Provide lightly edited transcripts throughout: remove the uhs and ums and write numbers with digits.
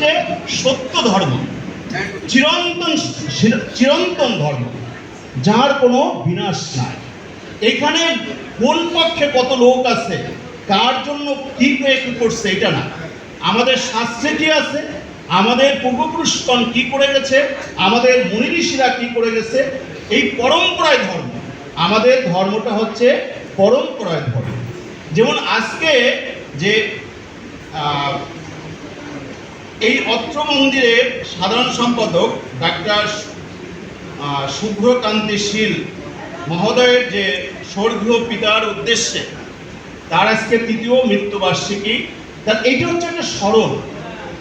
যে সত্য ধর্ম, চিরন্তন চিরন্তন ধর্ম, যার কোনো বিনাশ নাই। এখানে কোন পক্ষে কত লোক আছে, কার জন্য কি করছে এটা না, আমাদের শাস্ত্রে কি আছে, আমাদের পূর্বপুরুষগণ কি করে গেছে, আমাদের মুনি ঋষিরা কি করে গেছে, এই পরম্পরায় ধর্ম। আমাদের ধর্মটা হচ্ছে পরম্পরায় ধর্ম। যেমন আজকে যে এই অত্র মন্দিরের সাধারণ সম্পাদক ডাক্তার শুভ্রকান্তি শীল মহোদয়ের যে স্বর্গীয় পিতার উদ্দেশ্যে তার আজকে ৩য় মৃত্যুবার্ষিকী, তার এইটা হচ্ছে একটা স্মরণ।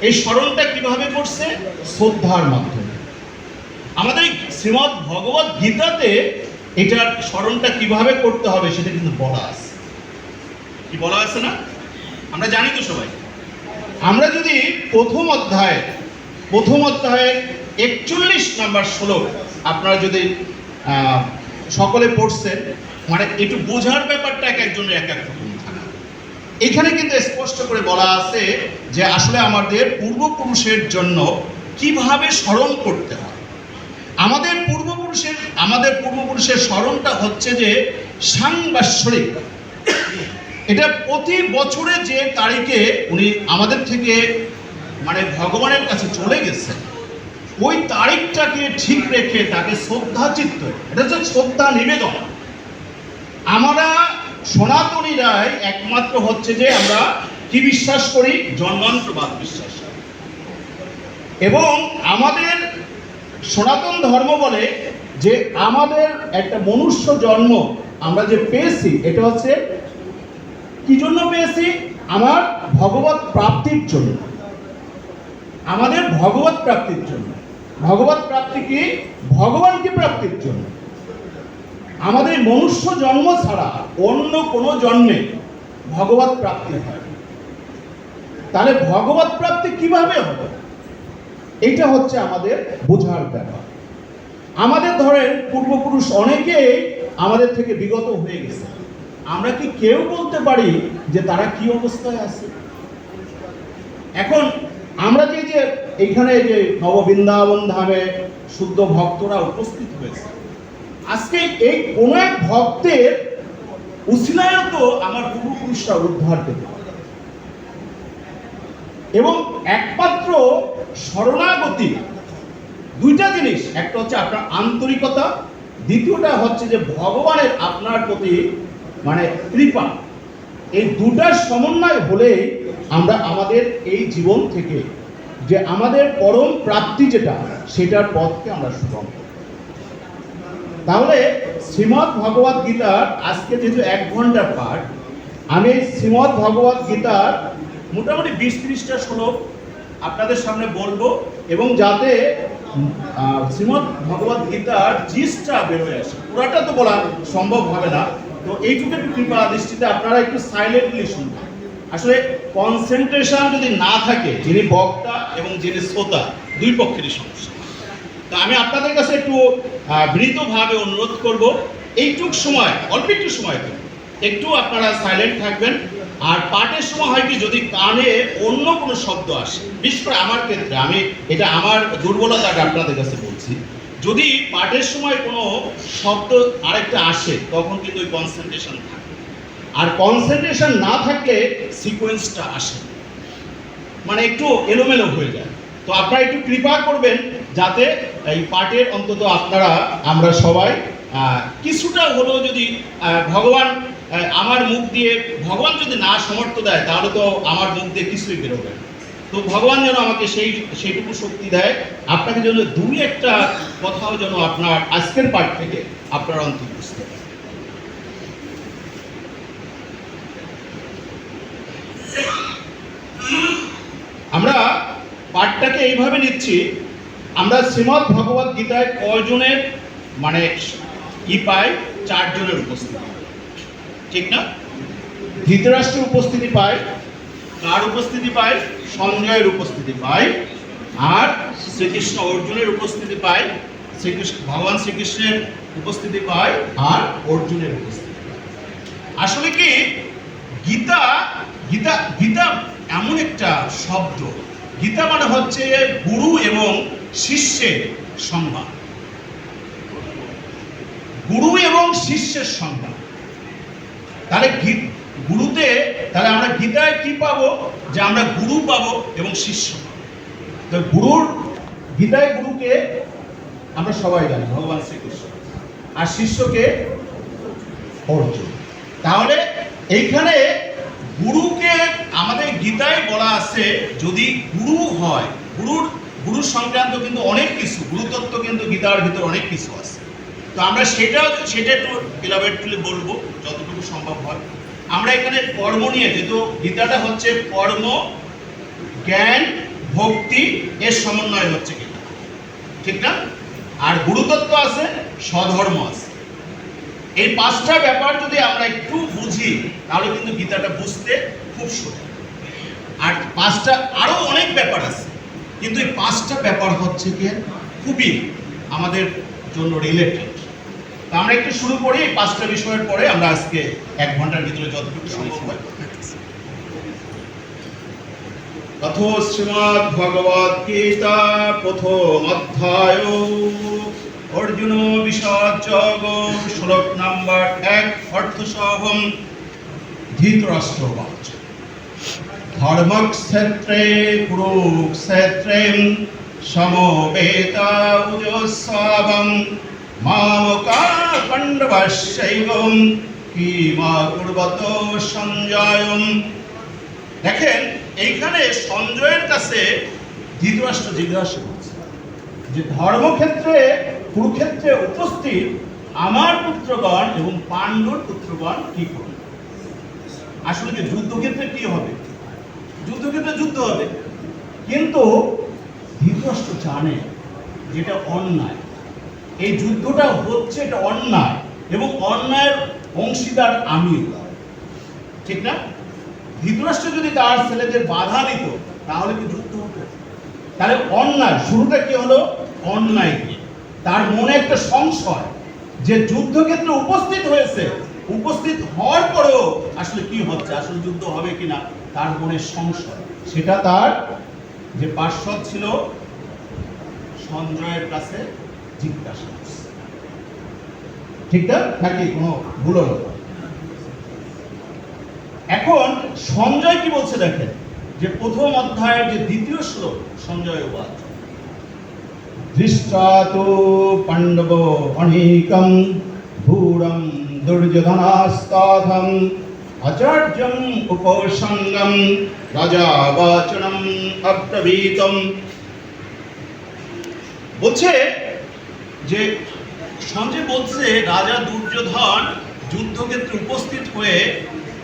এই স্মরণটা কিভাবে করছে? শ্রদ্ধার মাধ্যমে। আমাদের শ্রীমদ্ ভগবত গীতাতে এটার স্মরণটা কিভাবে করতে হবে সেটা কিন্তু বলা আছে। কি বলা আছে না? আমরা জানি তো সবাই। আমরা যদি প্রথম অধ্যায়ের 41 নম্বর শ্লোক আপনারা যদি সকলে পড়ছেন, মানে একটু বোঝার ব্যাপারটা এক একজনের এক এক রকম থাকে। এখানে কিন্তু স্পষ্ট করে বলা আছে যে আসলে আমাদের পূর্বপুরুষের জন্য কিভাবে স্মরণ করতে হয়। আমাদের পূর্বপুরুষের স্মরণটা হচ্ছে যে সাংবৎসরিক। এটা প্রতি বছরে যে তারিখে উনি আমাদের থেকে মানে ভগবানের কাছে চলে গেছেন, ওই তারিখটাকে ঠিক রেখে তাকে শ্রদ্ধা চিত্ত, এটা হচ্ছে শ্রদ্ধা নিবেদন। আমরা সনাতনীরাই একমাত্র হচ্ছে যে আমরা কি বিশ্বাস করি? জন্মান্তরবাদ বিশ্বাস করি। এবং আমাদের সনাতন ধর্ম বলে যে আমাদের একটা মনুষ্য জন্ম আমরা যে পেয়েছি, এটা হচ্ছে কি জন্য পেয়েছি? আমার ভগবত প্রাপ্তির জন্য। আমাদের ভগবত প্রাপ্তির জন্য। ভগবত প্রাপ্তি কি? ভগবানকে প্রাপ্তির জন্য। আমাদের মনুষ্য জন্ম ছাড়া অন্য কোনো জন্মে ভগবত প্রাপ্তি হয়। তাহলে ভগবত প্রাপ্তি কিভাবে হবে? এটা হচ্ছে আমাদের বোঝার ব্যাপার। আমাদের ধরেন পূর্বপুরুষ অনেকেই আমাদের থেকে বিগত হয়ে গেছে, আমরা কি কেউ বলতে পারি যে তারা কি অবস্থায় আছে? এখন আমরা যে এইখানে যে নববৃন্দাবন ধামে শুদ্ধ ভক্তরা উপস্থিত হয়েছে, আজকে এই কোন এক ভক্তের উসিলায় তো আমার পূর্বপুরুষরা উদ্ধার পেতে পারে। এবং একমাত্র শরণাগতি দুইটা জিনিস, একটা হচ্ছে আপনার আন্তরিকতা, দ্বিতীয়টা হচ্ছে যে ভগবানের আপনার প্রতি মানে কৃপা। এই দুটার সমন্বয় হলেই আমরা আমাদের এই জীবন থেকে যে আমাদের পরম প্রাপ্তি যেটা, সেটার পথকে আমরা সুগম করি। তাহলে শ্রীমদ্ ভগবত গীতার আজকে যেহেতু 1 ঘন্টার পাঠ, আমি শ্রীমদ্ ভগবত গীতার মোটামুটি 20-30টা শ্লোক আপনাদের সামনে বলবো, এবং যাতে শ্রীমদ্ ভগবত গীতার জিসটা বেরোয় আসে। পুরাটা তো বলা সম্ভব হবে না, তো এইটুকু একটু কৃপা দৃষ্টিতে আপনারা একটু সাইলেন্টলি শুনবেন। আসলে কনসেন্ট্রেশন যদি না থাকে, যিনি বক্তা এবং যিনি শ্রোতা দুই পক্ষেরই সমস্যা। তো আমি আপনাদের কাছে একটু বিনীতভাবে অনুরোধ করব, এইটুক সময়, অল্প একটু সময় একটু আপনারা সাইলেন্ট থাকবেন। আর পাঠের সময় হয় কি, যদি কানে অন্য কোনো শব্দ আসে, বিশেষ করে আমার ক্ষেত্রে, আমি এটা আমার দুর্বলতাটা আপনাদের কাছে বলছি, যদি পাঠের সময় কোনো শব্দ আরেকটা আসে, তখন কিন্তু ওই কনসেন্ট্রেশন থাকে। আর কনসেন্ট্রেশন না থাকলে সিকোয়েন্সটা আসে, মানে একটু এলোমেলো হয়ে যায়। তো আপনারা একটু কৃপা করবেন যাতে এই পাঠের অন্তত আমরা সবাই কিছুটা হলেও, যদি ভগবান আমার মুখ দিয়ে, ভগবান যদি না সমর্থ দেয় তাহলে তো আমার মুখ দিয়ে কিছুই বেরোবে না। তো ভগবান যেন আমাকে সেইটুকু শক্তি দেয়, আপনাকে যেন 2-1টা কথাও যেন আপনার আজকের পাঠ থেকে আপনার অন্তর বুঝতে পারে। আমরা পাঠটাকে এইভাবে নিচ্ছি, আমরা শ্রীমদ্ ভগবত গীতায় কয়জনের মানে পাই? 4 জনের উপস্থিতি, ঠিক না? ধৃতরাষ্ট্রের উপস্থিতি পায়, কার উপস্থিতি পায়? সঞ্জয়ের উপস্থিতি পায়। আর শ্রীকৃষ্ণ অর্জুনের উপস্থিতি পায়, ভগবান শ্রীকৃষ্ণের উপস্থিতি পায়, আর অর্জুনের উপস্থিতি পায়। আসলে কি গীতা গীতা গীতা এমন একটা শব্দ গীতা মানে হচ্ছে গুরু এবং শিষ্যের সংবাদ, গুরু এবং শিষ্যের সংবাদ। তাহলে গুরুতে, তাহলে আমরা গীতায় কি পাবো? যে আমরা গুরু পাবো এবং শিষ্য পাবো। তো গুরুর, গীতায় গুরুকে আমরা সবাই জানি ভগবান শ্রীকৃষ্ণ, আর শিষ্যকে অর্জুন। তাহলে এইখানে গুরুকে আমাদের গীতায় বলা আছে, যদি গুরু হয়, গুরু সংক্রান্ত কিন্তু অনেক কিছু, গুরুতত্ত্ব কিন্তু গীতার ভিতর অনেক কিছু আছে। তো আমরা সেটা একটু ইলাবোরেটলি বলবো যতটুকু সম্ভব হয়। আমরা এখানে কর্ম নিয়ে, যেহেতু গীতাটা হচ্ছে কর্ম, জ্ঞান, ভক্তি এর সমন্বয় হচ্ছে গীতা, ঠিক না? আর গুরুতত্ত্ব আছে, স্বধর্ম আছে। এই পাঁচটা ব্যাপার যদি আমরা একটু বুঝি তাহলে কিন্তু গীতাটা বুঝতে খুব সোজা। আর পাঁচটা আরো অনেক ব্যাপার আছে, কিন্তু এই পাঁচটা ব্যাপার হচ্ছে কি খুবই আমাদের জন্য রিলেটেড। তো আমরা একটু শুরু করি এই পাঁচটা বিষয়ের পরে, আমরা আজকে 1 ঘন্টার ভিতরে যতটুকু সম্ভব হয়। অথ শ্রীমদ্ ভগবদ গীতা প্রথম অধ্যায় অর্জুন বিষদ যোগ, শ্লোক নাম্বার 1, অর্থসহম। ধৃতরাষ্ট্রবাচ ধর্মক্ষেত্রে কুরুক্ষেত্রে সমবেতা উজস্ববম মামকা পাণ্ডবস্যৈবম কিমা কুর্বত সঞ্জয়। দেখেন এইখানে সঞ্জয়ের কাছে ধৃতরাষ্ট্র জিজ্ঞাসা করছে যে ধর্মক্ষেত্রে কুরুক্ষেত্রে উপস্থিত আমার পুত্রগণ এবং পাণ্ডুর পুত্রগণ কি করবে? আসলে কি যুদ্ধক্ষেত্রে কি হবে? যুদ্ধক্ষেত্রে যুদ্ধ হবে, কিন্তু ধৃতরাষ্ট্র জানে যেটা অন্যায়, এই যুদ্ধটা হচ্ছে এটা অন্যায়, এবং অন্যায়ের অংশীদার আমিও, ঠিক না? ধৃতরাষ্ট্র যদি তার ছেলেদের বাধা দিত তাহলে কি যুদ্ধ হতো? তাহলে অন্যায়, শুরুটা কি হলো? অন্যায় কি? তার মনে একটা সংশয় যে যুদ্ধক্ষেত্রে উপস্থিত হয়েছে, উপস্থিত হওয়ার পরেও আসলে কি হচ্ছে, আসলে যুদ্ধ হবে কিনা, তার মনে সংশয়। সেটা তার যে পার্শ্বদ ছিল সঞ্জয়ের কাছে জিজ্ঞাসা করছে, ঠিক না? নাকি কোনো ভুল হলো? এখন সঞ্জয় কি বলছে দেখেন, যে প্রথম অধ্যায়ের যে দ্বিতীয় শ্লোক, সঞ্জয় বাচ দৃষ্টাতু পাণ্ডব অনেকম ভূরম দুর্যোধনাস্তথম আচার্যম উপসঙ্গম রাজা বাচনম অব্রবীতম। বলছে যে সঞ্জয় বলছে রাজা দুর্যোধন যুদ্ধক্ষেত্রে উপস্থিত হয়ে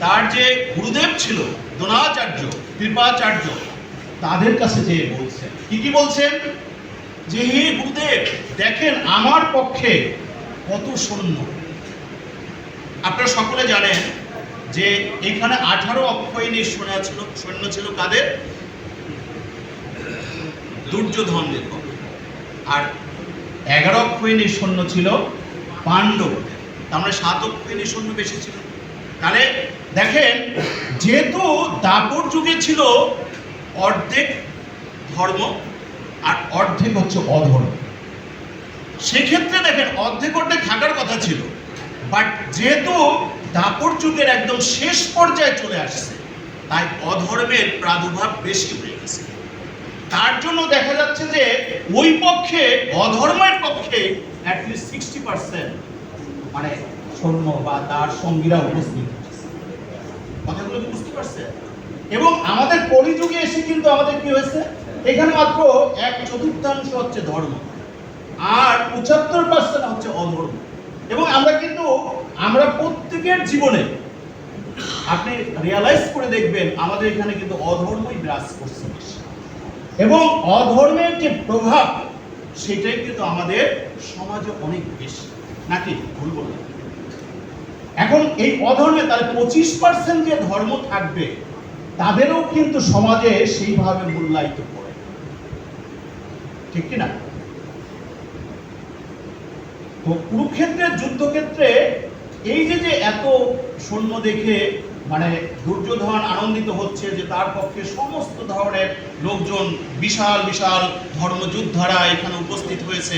তার যে গুরুদেব ছিল দ্রোণাচার্য, কৃপাচার্য, তাদের কাছে যে বলছেন কি বলছেন, যে হে গুরুদেব দেখেন আমার পক্ষে কত সৈন্য। আপনারা সকলে জানেন যে এখানে 18 অক্ষয়ণীর সৈন্য ছিল কাদের? দুর্যোধনদের পক্ষে। আর 11 অক্ষয়ণীর সৈন্য ছিল পাণ্ডব, তার মানে 7 অক্ষয়ণীর সৈন্য বেশি ছিল। তাহলে দেখেন, যেহেতু দাপর যুগে ছিল অর্ধেক ধর্ম আর অর্ধেক হচ্ছে অধর্ম, সেক্ষেত্রে দেখেন অর্ধেক থাকার কথা ছিল, বাট যেহেতু দাপর যুগের একদম শেষ পর্যায়ে চলে আসছে, তাই অধর্মের প্রাদুর্ভাব বেশি হয়ে গেছে। তার জন্য দেখা যাচ্ছে যে ওই পক্ষে, অধর্মের পক্ষে অ্যাটলিস্ট 60% মানে সৈন্য বা তার সঙ্গীরা উপস্থিত হচ্ছে। কথাগুলো কি বুঝতে পারছে? এবং আমাদের কলিযুগে এসে কিন্তু আমাদের কি হয়েছে, এখানে মাত্র 1/4 হচ্ছে ধর্ম আর 75% হচ্ছে অধর্ম। এবং আমরা প্রত্যেকের জীবনে আপনি রিয়ালাইজ করে দেখবেন আমাদের এখানে কিন্তু অধর্মই বিরাজ করছে বেশি, এবং অধর্মের যে প্রভাব সেটাই কিন্তু আমাদের সমাজে অনেক বেশি, নাকি ভুল বললাম? এখন এই অধর্মে তাহলে 25% যে ধর্ম থাকবে তাদেরও কিন্তু সমাজে সেইভাবে মূল্যায়িত করে, ঠিক কিনা? তো কুরুক্ষেত্রের যুদ্ধক্ষেত্রে এই যে এত সৈন্য দেখে মানে দুর্যোধন আনন্দিত হচ্ছে যে তার পক্ষে সমস্ত ধরনের লোকজন, বিশাল বিশাল ধর্মযোদ্ধারা এখানে উপস্থিত হয়েছে,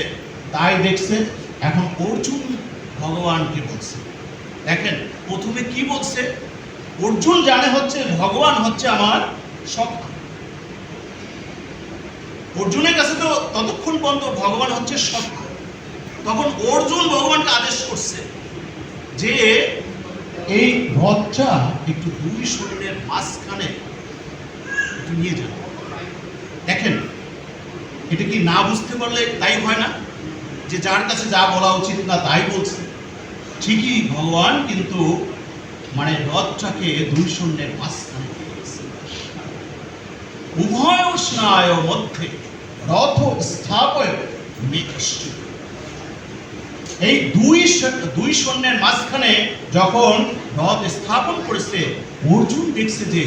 তাই দেখছে। এখন অর্জুন ভগবানকে বলছে, দেখেন প্রথমে কি বলছে, অর্জুন জানে হচ্ছে ভগবান হচ্ছে আমার সখা। অর্জুনের কাছে তো ততক্ষণ পর্যন্ত ভগবান হচ্ছে সখা। তখন অর্জুন ভগবানকে আদেশ করছে যে এই রথটা একটু দুই শরীরের মাঝখানে একটু নিয়ে যাবে। দেখেন এটা কি না বুঝতে পারলে তাই হয় না যে যার কাছে যা বলা উচিত না তাই বলছে। ঠিকই ভগবান কিন্তু মানে রথটাকে দুই শূন্যের মাঝখানে উভয় স্নায় মধ্যে রথ স্থাপয় মেঘষ্ট। এই দুই সৈন্যের মাঝখানে যখন রথ স্থাপন করেছে, অর্জুন দেখছে যে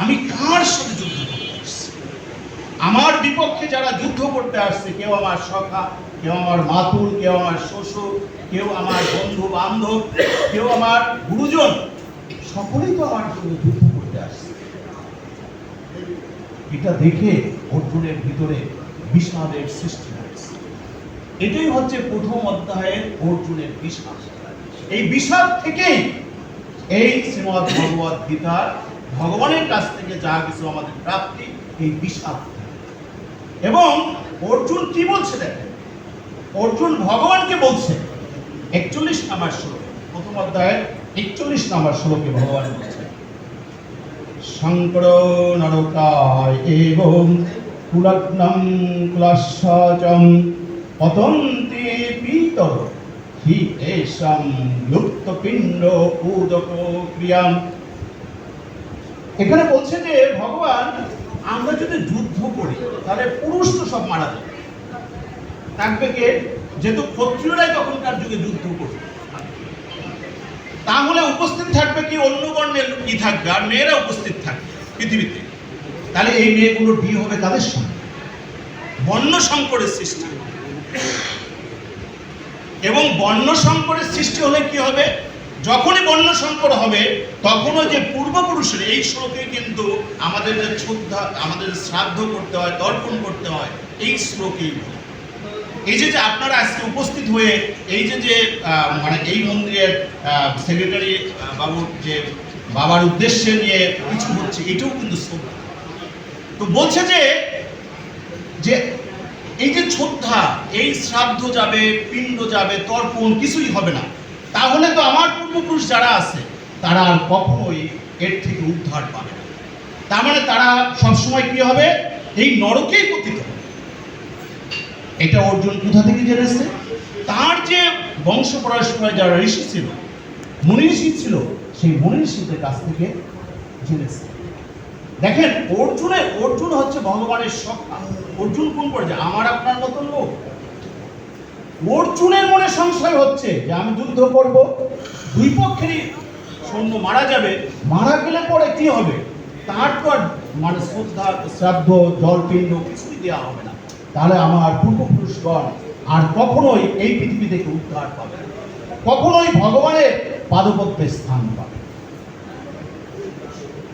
আমি কার সাথে যুদ্ধ করতে আসছি। আমার বিপক্ষে যারা যুদ্ধ করতে আসছে, কেউ আমার সখা, কেউ আমার মাতুল, কেউ আমার শ্বশুর, কেউ আমার বন্ধু বান্ধব, কেউ আমার গুরুজন, সকলেই তো আমার জন্য যুদ্ধ করতে আসছে। এটা দেখে অর্জুনের ভিতরে বিষাদের সৃষ্টি হয়েছে। এটাই হচ্ছে প্রথম অধ্যায়ের অর্জুনের বিষাদ। এই বিষাদ থেকেই এই শ্রীমদ্ ভগবদ গীতার ভগবানের কাছ থেকে যা কিছু আমাদের প্রাপ্তি, এই বিষাদ। এবং অর্জুন কি বলছে দেখেন, অর্জুন ভগবানকে বলছে 41 নম্বর শ্লোক, প্রথম অধ্যায়ের 41 নম্বর শ্লোকে ভগবান বলছে, শঙ্কর নরকায় এবং কুলগ্নম কুলাশাচম পতন্তি পিতর হি এষাম লুপ্ত পিণ্ড উদক ক্রিয়াম। এখানে বলছে যে ভগবান, আমরা যদি যুদ্ধ করি তাহলে পুরুষ তো সব মারা যাবে, থাকবে কে? যেহেতু ক্ষত্রিয়রাই তখনকার যুগে যুদ্ধ করবে, তাহলে উপস্থিত থাকবে কি অন্য বর্ণের কি থাকবে, আর মেয়েরা উপস্থিত থাকবে পৃথিবীতে। তাহলে এই মেয়েগুলোর বিয়ে হবে কাদের সঙ্গে? বর্ণ সংকরের সৃষ্টি। এবং বর্ণ সংকরের সৃষ্টি হলে কি হবে? যখনই বর্ণ সংকর হবে তখনও যে পূর্বপুরুষের, এই শ্লোকে কিন্তু আমাদের যে শ্রদ্ধা, আমাদের শ্রাদ্ধ করতে হয়, তর্পণ করতে হয়, এই শ্লোকেই। এই যে আপনারা আজকে উপস্থিত হয়ে এই যে মানে এই মন্দিরের সেক্রেটারি বাবুর যে বাবার উদ্দেশ্যে নিয়ে কিছু হচ্ছে, এটাও কিন্তু শ্রদ্ধা। তো বলছে যে এই যে শ্রদ্ধা, এই শ্রাদ্ধ যাবে, পিণ্ড যাবে, তর্পণ কিছুই হবে না। তাহলে তো আমার পূর্বপুরুষ যারা আছে তারা আর কখনোই এর থেকে উদ্ধার পাবে না। তার মানে তারা সবসময় কি হবে? এই নরকেই পতিত হবে। এটা অর্জুন কোথা থেকে জেনেছে? তার যে বংশ পরম্পরায় যারা ঋষি ছিল, মুনি ঋষি ছিল, সেই মুনি ঋষিদের কাছ থেকে জেনেছে। দেখেন অর্জুন হচ্ছে ভগবানের সখা। অর্জুন কোন পর্যায়ে? আমার আপনার মতন লোক। অর্জুনের মনে সংশয় হচ্ছে যে আমি যুদ্ধ করব, দুই পক্ষেরই সৈন্য মারা যাবে, মারা গেলে পরে কি হবে? তার তো আর মানে শ্রদ্ধা, শ্রাদ্ধ, জলপিণ্ড কিছুই দেওয়া হবে না। তাহলে আমার পূর্বপুরুষগণ আর কখনোই এই পৃথিবী থেকে উদ্ধার পাবে না, কখনোই ভগবানের পাদপদ্মে স্থান পাবে।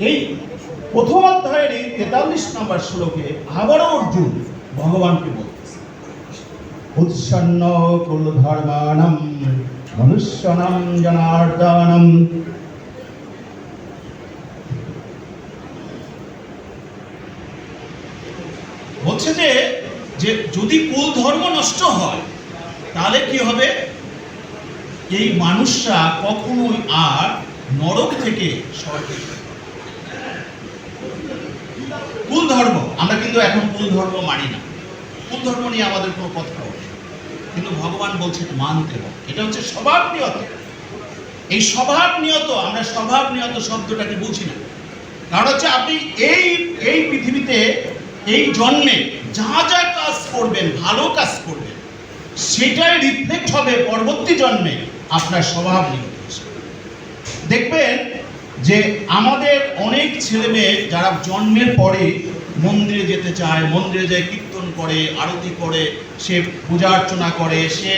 এই প্রথম অধ্যায়ের 43 নম্বর শ্লোকে আবারও অর্জুন ভগবানকে বলতেছে, উৎসন্ন কুল ধর্মাণম মনুষ্যনাম জনার্দনম। বলছে যে যদি কুল ধর্ম নষ্ট হয় তাহলে কি হবে? এই মানুষরা কখনোই আর নরক থেকে স্বর্গে। কুল ধর্ম, আমরা কিন্তু এখন কুল ধর্ম মানি না, কুল ধর্ম নিয়ে আমাদের কোনো কথা হবে, কিন্তু ভগবান বলছে মানতে হবে। এটা হচ্ছে স্বভাব নিয়ত। এই স্বভাব নিয়ত, আমরা স্বভাব নিয়ত শব্দটাকে বুঝি না। কারণ হচ্ছে আপনি এই পৃথিবীতে এই জন্মে যা যা কাজ করবেন, ভালো কাজ করবেন, সেটাই রিফ্লেক্ট হবে পরবর্তী জন্মে আপনার স্বভাব নিয়ত। দেখবেন যে আমাদের অনেক ছেলে মেয়ে যারা জন্মের পরে মন্দিরে যেতে চায়, মন্দিরে যায় কীর্তন করে, আরতি করে, সে পূজা অর্চনা করে, সে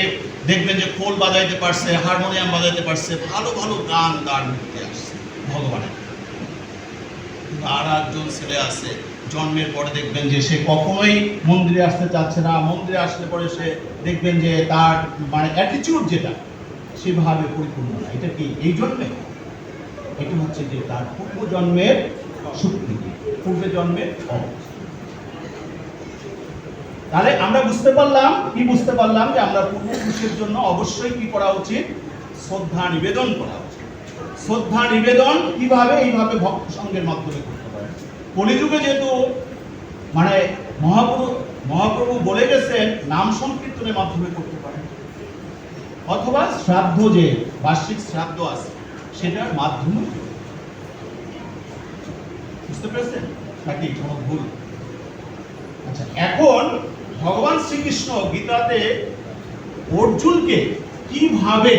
দেখবেন যে খোল বাজাইতে পারছে, হারমোনিয়াম বাজাইতে পারছে, ভালো ভালো গান করতে আসছে ভগবানের। কিন্তু আর একজন ছেলে আছে, জন্মের পরে দেখবেন যে সে কখনোই মন্দিরে আসতে চাচ্ছে না, মন্দিরে আসলে পরে সে দেখবেন যে তার মানে অ্যাটিটিউড যেটা সেভাবে পরিপূর্ণ না। এটা কি এই জন্মে? এটা হচ্ছে যে তার পূর্ব জন্মের স্বীকৃতি, পূর্বে জন্মের অবস্থা। তাহলে আমরা বুঝতে পারলাম যে আমরা পূর্বপুরুষের জন্য অবশ্যই কি করা উচিত? শ্রদ্ধা নিবেদন করা উচিত। শ্রদ্ধা নিবেদন কিভাবে? এইভাবে ভক্ত সঙ্গের মাধ্যমে করতে পারে। কলিযুগে যেহেতু মানে মহাপ্রভু বলে গেছেন নাম সংকীর্তনের মাধ্যমে করতে পারে, অথবা শ্রাদ্ধ, যে বার্ষিক শ্রাদ্ধ আছে সেটার মাধ্যমে। বুঝতে পেরেছেন নাকি কোনো ভুল? আচ্ছা, এখন ভগবান শ্রীকৃষ্ণ গীতাতে অর্জুনকে কিভাবে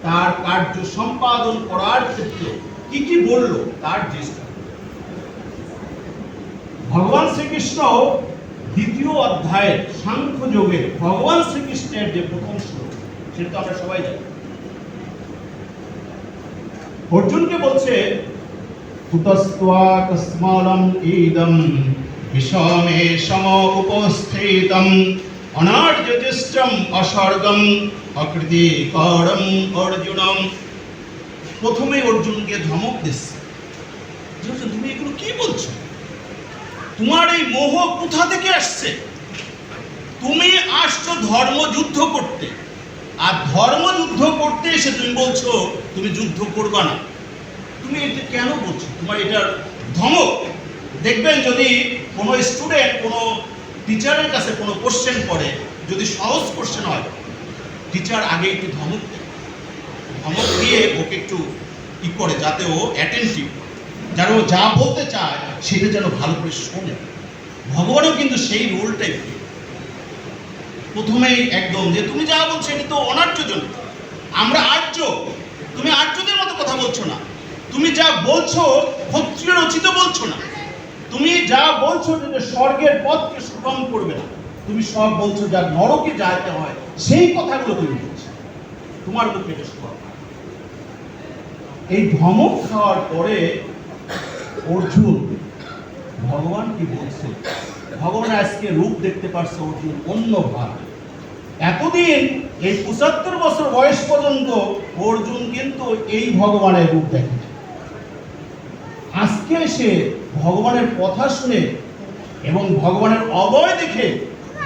তার কার্য সম্পাদন করার ক্ষেত্রে কি কি বলল তার চেষ্টা। ভগবান শ্রীকৃষ্ণ দ্বিতীয় অধ্যায়ে সাংখ্য যোগে ভগবান শ্রীকৃষ্ণের যে প্রথম শ্লোক সেটা তো আমরা সবাই জানি। অর্জুনকে বলছে কুতস্ত্বা কস্মালম ইদম বিষমে সম উপস্থিতম অনার্যজিষ্টম অস্বর্গম অকৃতি করম অর্জুনম। প্রথমে অর্জুনকে ধমক দিচ্ছে, তুমি এগুলো কি বলছো? তোমার এই মোহ কোথা থেকে আসছে? তুমি আসছো ধর্ম যুদ্ধ করতে, আর ধর্ম যুদ্ধ করতে এসে তুমি বলছো তুমি যুদ্ধ করবা না। তুমি এটা কেন বলছো? তোমার এটার ধমক। দেখবেন যদি কোনো স্টুডেন্ট কোনো টিচারের কাছে কোনো কোশ্চেন করে, যদি সহজ কোশ্চেন হয়, টিচার আগে একটু ধমক দেয়, ধমক দিয়ে ওকে একটু কি করে যাতে ও অ্যাটেন্টিভ, যেন ও যা বলতে চায় সেটা যেন ভালো করে শোনে। ভগবানও কিন্তু সেই রোলটাই প্রথমেই একদম যে তুমি যা বলছো এটা তো অনার্যজনক, আমরা আর্য, তুমি আর্যদের মতো কথা বলছো না, তুমি যা বলছো ক্ষত্রিয় রচিত বলছো না, তুমি যা বলছো যে স্বর্গের পথকে সুগম করবে না, তুমি সব বলছো যা নরকে যাইতে হয় সেই কথাগুলো তুমি বলছো, তোমার মুখে এটা শোভা। এই ধমক খাওয়ার পরে অর্জুন ভগবান কি বলছে, ভগবান আজকে রূপ দেখতে পারছে অর্জুন অন্যভাবে। এতদিন এই ৭৫ বছর বয়স পর্যন্ত অর্জুন কিন্তু এই ভগবানের রূপ দেখে। আজকে সে ভগবানের কথা শুনে এবং ভগবানের অভয় দেখে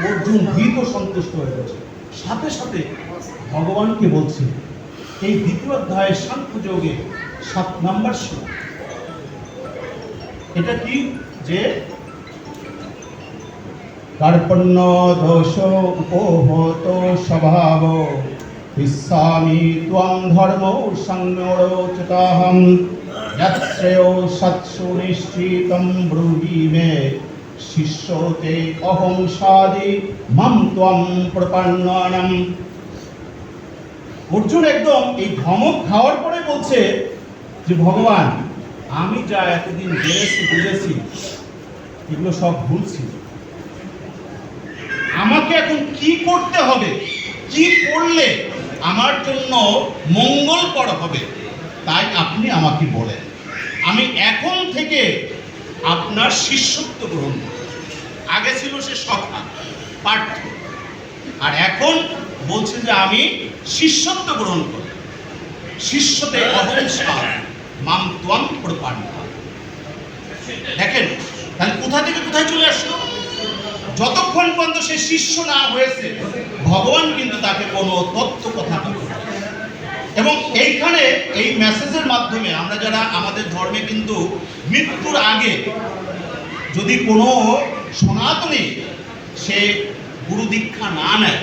অর্জুন ভীত সন্তুষ্ট হয়ে গেছে। সাথে সাথে ভগবানকে বলছে এই দ্বিতীয় অধ্যায়ের সাংখ্য যোগে ৭ নম্বর শ্লোক, এটা কি? যে কার্পণ্য দোষ উপহত স্বভাব ইচ্ছামি ত্বং ধর্ম সংযোচিতাহং যৎশ্রেয় সৎসু নিশ্চিতম ব্রূহি মে শিষ্যতে অহং সাদি মম ত্বং প্রপন্ননম। অর্জুন একদম এই ধমক খাওয়ার পরে বলছে যে ভগবান, আমি যা এতদিন জেনেছি বুঝেছি এগুলো সব ভুল ছিল, আমাকে এখন কি করতে হবে, কি করলে আমার জন্য মঙ্গলকর হবে তাই আপনি আমাকে বলেন। আমি এখন থেকে আপনার শিষ্যত্ব গ্রহণ করব। আগে ছিল সে সখা পার্থ, আর এখন বলছে যে আমি শিষ্যত্ব গ্রহণ করব। শিষ্যতে অহং সাদ মাম ত্বং প্রপন্ন। দেখেন তাহলে কোথা থেকে কোথায় চলে আসলো? যতক্ষণ পর্যন্ত সে শিষ্য না হয়েছে ভগবান কিন্তু তাকে কোনো তত্ত্ব কথা বলে। এবং এইখানে এই মেসেজের মাধ্যমে আমরা যারা আমাদের ধর্মে কিন্তু মৃত্যুর আগে যদি কোনো সনাতনী সে গুরু দীক্ষা না নেয়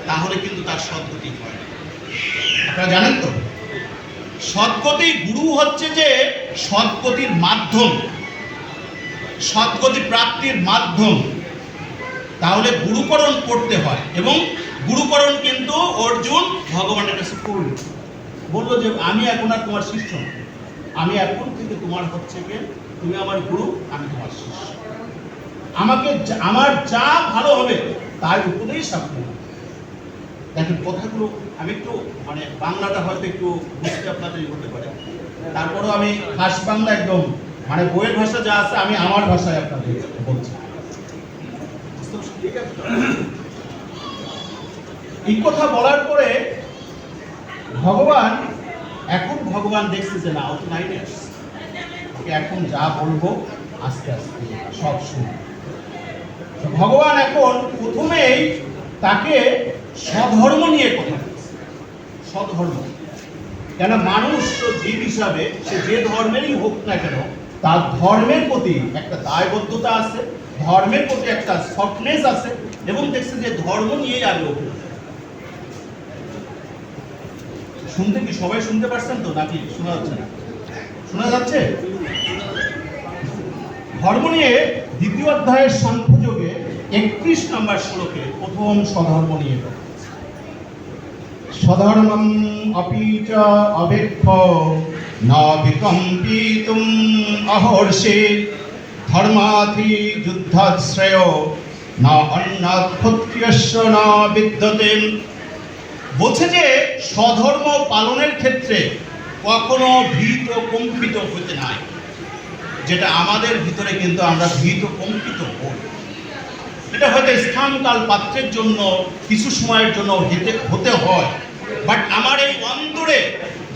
তাহলে কিন্তু তার সদ্গতি হয় না। আপনারা জানেন তো, সদ্গতি গুরু হচ্ছে যে সদ্গতির মাধ্যম, সদ্গতি প্রাপ্তির মাধ্যম। তাহলে গুরুকরণ করতে হয়, এবং গুরুকরণ কিন্তু অর্জুন ভগবানের কাছে করল, বলল যে আমি এখন আর তোমার শিষ্য, আমি এখন থেকে তোমার হচ্ছে যে তুমি আমার গুরু, আমি তোমার শিষ্য। আমাকে আমার যা ভালো হবে তার উপদেশ আপনি। দেখেন কথাগুলো আমি একটু মানে বাংলাটা হয়তো একটু বুঝতে আপনাদের হতে পারে, তারপরেও আমি খাস বাংলা একদম মানে বইয়ের ভাষা যা আছে আমি আমার ভাষায় আপনাদের বলছি। এই কথা বলার পরে ভগবান দেখছে যে না ও তো লাইনে আসছে, এখন যা বলবো আস্তে আস্তে সব শুনবে। ভগবান এখন প্রথমেই তাকে স্বধর্ম নিয়ে কথা বলছে। স্বধর্ম কেন, মানুষ জীব হিসাবে সে যে ধর্মেরই হোক না কেন তার ধর্মের প্রতি একটা দায়বদ্ধতা আছে, ধর্মের প্রতি একটা সফটনেস আছে, এবং দেখছে যে ধর্ম নিয়েই আগে ওঠে। শুনতে কি সবাই শুনতে পারছেন তো, নাকি শোনা যাচ্ছে না? শোনা যাচ্ছে? ধর্ম নিয়ে দ্বিতীয় অধ্যায়ের সাংখ্যযোগে 31 নম্বর শ্লোকে প্রথম স্বধর্ম নিয়ে স্বধর্মম অপি চ অবেক্ষ না বিকম্পিতুম অহর্ষে ধর্মাধি যুদ্ধাশ্রয় না অন্নাৎ ক্ষত্রিয়স্য না বিদ্যতে। বলছে যে স্বধর্ম পালনের ক্ষেত্রে কখনো ভীত কম্পিত হতে নাই, যেটা আমাদের ভিতরে কিন্তু আমরা ভীত কম্পিত হই। এটা হয়তো স্থানকাল পাত্রের জন্য কিছু সময়ের জন্য হতে হয়, বাট আমার এই অন্তরে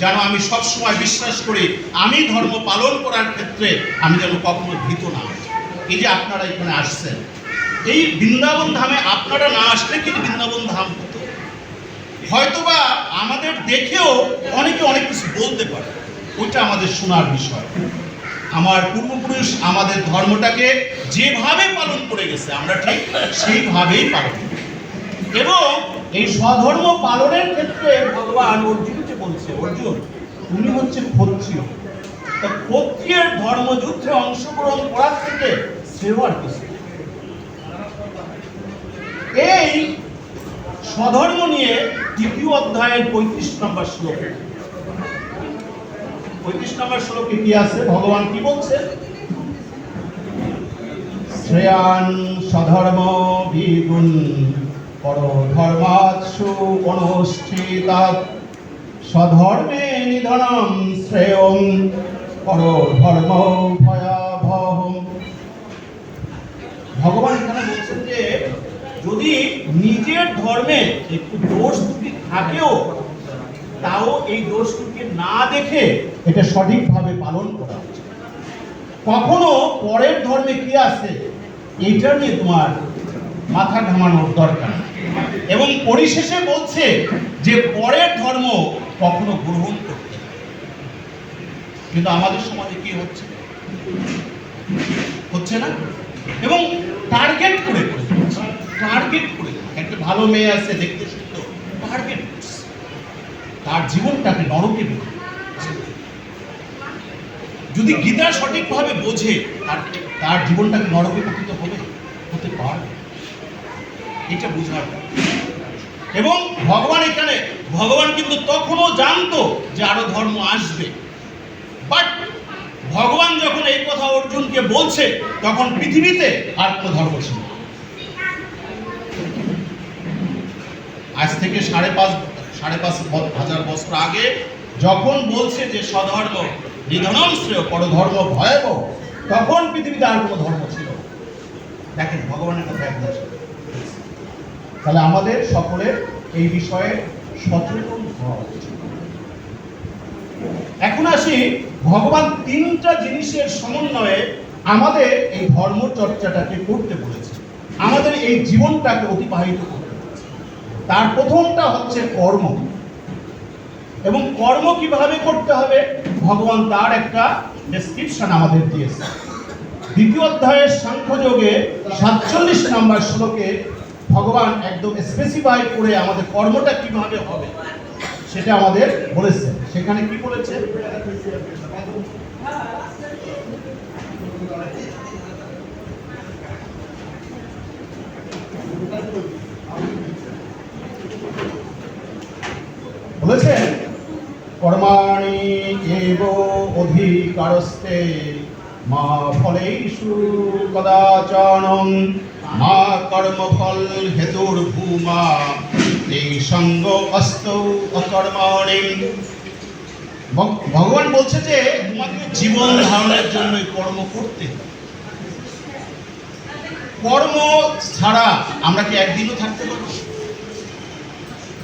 যেন আমি সব সময় বিশ্বাস করি আমি ধর্ম পালন করার ক্ষেত্রে আমি যেন কখনো ভীত না হই। এই যে আপনারা এখানে আসছেন, এই বৃন্দাবন ধামে আপনারা না আসলে কিন্তু বৃন্দাবন ধাম হতো। হয়তোবা আমাদের দেখেও অনেকে অনেক কিছু বলতে পারে, ওইটা আমাদের শোনার বিষয়। আমার পূর্বপুরুষ আমাদের ধর্মটাকে যেভাবে পালন করে গেছে আমরা ঠিক সেইভাবেই পালন করি, এবং এই স্বধর্ম পালনের ক্ষেত্রে ভগবান অর্জুনকে বলছে, অর্জুন তুমি হচ্ছে ক্ষত্রিয়, তা ক্ষত্রিয়ের ধর্মযুদ্ধে অংশগ্রহণ করার থেকে শ্রেয় আর কিছু। এই স্বধর্ম নিয়ে তৃতীয় অধ্যায়ের 35 নম্বর শ্লোকে 35 নম্বর শ্লোকে কি আছে, ভগবান কি বলছে? শ্রেয়ান স্বধর্ম বিগুণ পর ধর্মাৎসু অনুষ্ঠিতাৎ স্বধর্মে নিধনম শ্রেয়ং পর ধর্ম ভয়াবহম। ভগবান এখানে বলছেন যে যদি নিজের ধর্মে একটু দোষ ত্রুটি থাকেও তাও এই দোষ ত্রুটি না দেখে এটা সঠিকভাবে পালন করা উচিত। কখনো পরের ধর্মে কি আছে এইটা নিয়ে তোমার মাথা ঘামানোর দরকার, এবং পরিশেষে বলছে যে পরের ধর্ম কখনো গ্রহণ করতে। কিন্তু আমাদের সমাজে কি হচ্ছে না, এবং টার্গেট করে একটা ভালো মেয়ে আছে দেখতে সুন্দর, টার্গেট তার জীবনটাকে নরকে বিক্রি। যদি গীতা সঠিকভাবে বোঝে তার জীবনটাকে নরকে পতিত হতে পারবে, এটা বুঝার। এবং ভগবান কিন্তু তখনও জানতো যে আরো ধর্ম আসবে, বাট ভগবান যখন এই কথা অর্জুনকে বলছে তখন পৃথিবীতে আর কোনো ধর্ম ছিল। আজ থেকে 5,500 বছর আগে যখন বলছে যে স্বধর্ম নিধনম শ্রেয় পরধর্ম ভয়াবহ, তখন পৃথিবীতে আর কোনো ধর্ম ছিল। দেখেন ভগবানের কথা একদম। তাহলে আমাদের সকলের এই বিষয়ে সচেতন হওয়া উচিত। এখন আসি, ভগবান 3টা জিনিসের সমন্বয়ে আমাদের এই ধর্ম চর্চাটাকে করতে বলেছে, আমাদের এই জীবনটাকে অতিবাহিত করতে বলেছে। তার প্রথমটা হচ্ছে কর্ম, এবং কর্ম কিভাবে করতে হবে ভগবান তার একটা ডেসক্রিপশন আমাদের দিয়েছে। দ্বিতীয় অধ্যায়ের সাংখ্যযোগে 47 নম্বর শ্লোকে ভগবান একদম স্পেসিফাই করে আমাদের কর্মটা কিভাবে হবে সেটা আমাদের বলেছে। সেখানে কি বলেছে? বলেছেন কর্মাণি এব অধিকারস্তে মা ফলেষু কদাচন মা কর্মফল হেতুর্ভূমা এই সঙ্গ অস্তৌ অকর্মাণি। ভগবান বলছে যে তোমাকে জীবন ধারণের জন্য কর্ম করতে হবে। কর্ম ছাড়া আমরা কি একদিনও থাকতে পারবো?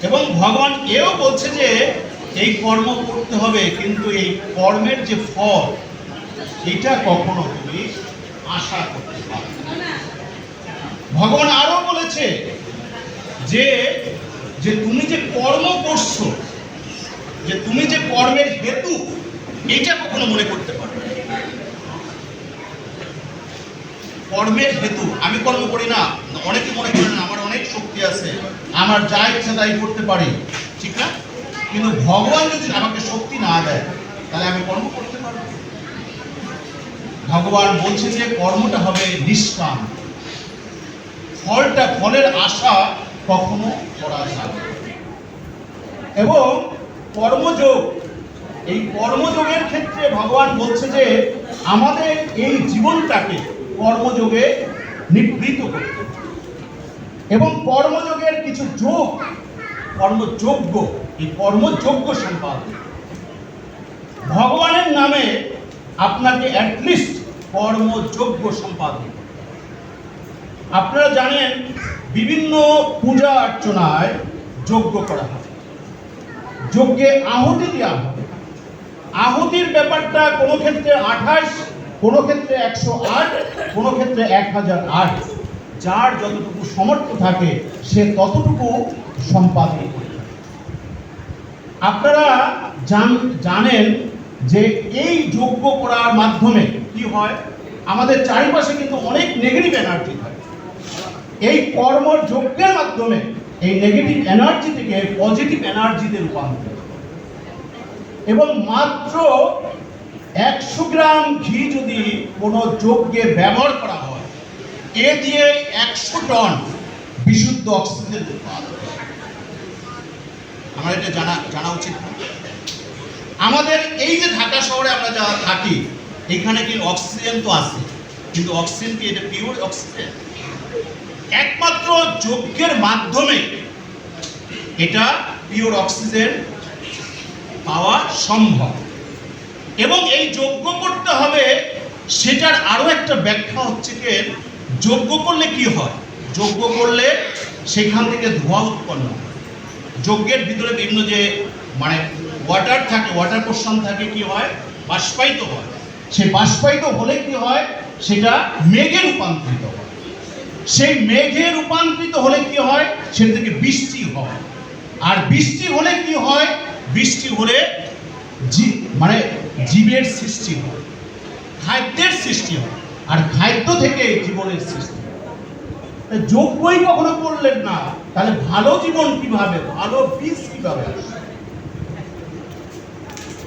এবং ভগবান এও বলছে যে এই কর্ম করতে হবে, কিন্তু এই কর্মের যে ফল এটা কখনো তুমি আশা করতে পারবে না। ভগবান আরো বলেছে যে যে তুমি যে কর্ম করছো, যে তুমি যে কর্মের হেতু, এইটা কখনো মনে করতে পারবে না। কর্মের হেতু, আমি কর্ম করি না, অনেকে মনে করেন আমার অনেক শক্তি আছে, আমার যা ইচ্ছা তাই করতে পারি, ঠিক না? কিন্তু ভগবান যদি আমাকে শক্তি না দেয় তাহলে আমি কর্ম করতে পারবো। ভগবান বলছে যে কর্মটা হবে নিষ্কাম, ফলের আশা কখনো করা যাবে না। এবং কর্মযোগ, এই কর্মযোগের ক্ষেত্রে ভগবান বলছে যে আমাদের এই জীবনটাকে কর্মযোগে নিবৃত করতে হবে। এবং কর্মযোগের কিছু যোগ, কর্মযোগ্য, এই কর্মযোগ্য সম্পাদন, ভগবানের নামে আপনাকে অ্যাটলিস্ট কর্মযোগ্য সম্পাদন। আপনারা জানেন বিভিন্ন পূজা অর্চনায় যজ্ঞ করা হয়, যজ্ঞে আহুতি দেওয়া হবে। আহুতির ব্যাপারটা কোনো ক্ষেত্রে 28, কোনো ক্ষেত্রে 108, কোনো ক্ষেত্রে 1008। যার যতটুকু সমর্থ থাকে সে ততটুকু সম্পাদন করে। আপনারা জানেন যে এই যজ্ঞ করার মাধ্যমে কি হয়, আমাদের চারিপাশে কিন্তু অনেক নেগেটিভ এনার্জি থাকে। এই কর্মযজ্ঞের মাধ্যমে এই নেগেটিভ এনার্জি থেকে পজিটিভ এনার্জিতে রূপান্তর। এবং মাত্র 100 গ্রাম ঘি যদি কোনো যজ্ঞে ব্যবহার করা হয়, এ দিয়ে 100 টন বিশুদ্ধ অক্সিজেন উৎপাদন। আমার এটা জানা উচিত। আমাদের এই যে ঢাকা শহরে আমরা যা থাকি, এখানে কি অক্সিজেন তো আছে, কিন্তু অক্সিজেন কি এটা পিওর অক্সিজেন? একমাত্র যজ্ঞের মাধ্যমে এটা পিওর অক্সিজেন পাওয়া সম্ভব। এবং এই যজ্ঞ করতে হবে, সেটার আরো একটা ব্যাখ্যা হচ্ছে যে যজ্ঞ করলে কি হয়, যজ্ঞ করলে সেখান থেকে ধোঁয়া উৎপন্ন হয়। যজ্ঞের ভিতরে বিভিন্ন যে ওয়াটার থাকে, ওয়াটার পোর্শন থাকে, কি হয়, বাষ্পায়িত হয়। সেই বাষ্পায়িত হলে কি হয়, সেটা মেঘে রূপান্তরিত হয়। সেই মেঘে রূপান্তরিত হলে কি হয়, সেটা থেকে বৃষ্টি হয়। আর বৃষ্টি হলে কি হয়, বৃষ্টি হলে জীবের সৃষ্টি হয়, খাদ্যের সৃষ্টি হয়, আর খাদ্য থেকে জীবনের সৃষ্টি হয়। যজ্ঞই কখনো করলেন না, তাহলে ভালো জীবন কিভাবে, ভালো বীজ কিভাবে আসবে?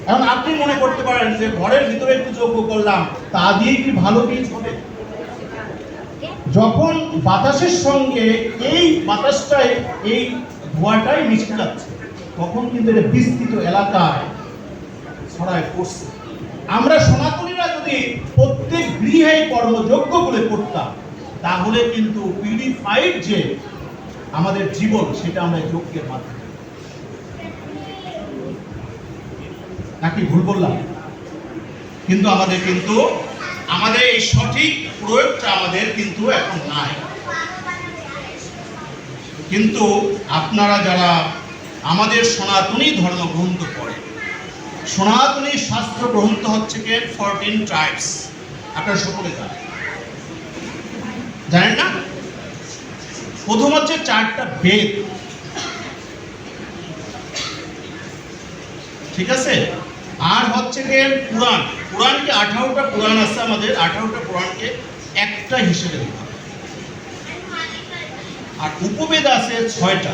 এখন আপনি মনে করতে পারেন যে ঘরের ভিতরে একটু যজ্ঞ করলাম, তা দিয়েই কি ভালো বীজ হবে? যখন বাতাসের সঙ্গে এই বাতাসটাই, এই ধোঁয়াটাই মিশে যাচ্ছে, তখন কিন্তু এটা বিস্তৃত এলাকায় ছড়ায় পড়ছে। আমরা সনাতনীরা যদি প্রত্যেক গৃহে কর্মযজ্ঞ করে করতাম, তাহলে কিন্তু পিউরিফাইড যে আমাদের জীবন, সেটা আমরা যজ্ঞের মাধ্যমে। নাকি ভুল বললাম? কিন্তু আমাদের এই সঠিক প্রয়োগটা আমাদের কিন্তু এখন নাই। কিন্তু আপনারা যারা আমাদের সনাতনী ধর্ম গ্রন্থ পড়েন, সনাতনী শাস্ত্র গ্রন্থ হচ্ছে কি 14 ট্রাইবস। আপনারা সকলে জানেন না? প্রথম হচ্ছে 4টা বেদ, ঠিক আছে? আর হচ্ছে কি পুরাণ। পুরাণকে 18টা পুরাণ আছে আমাদের, 18টা পুরাণকে একটা হিসেবে দেখা। আর উপবেদ আছে 6টা।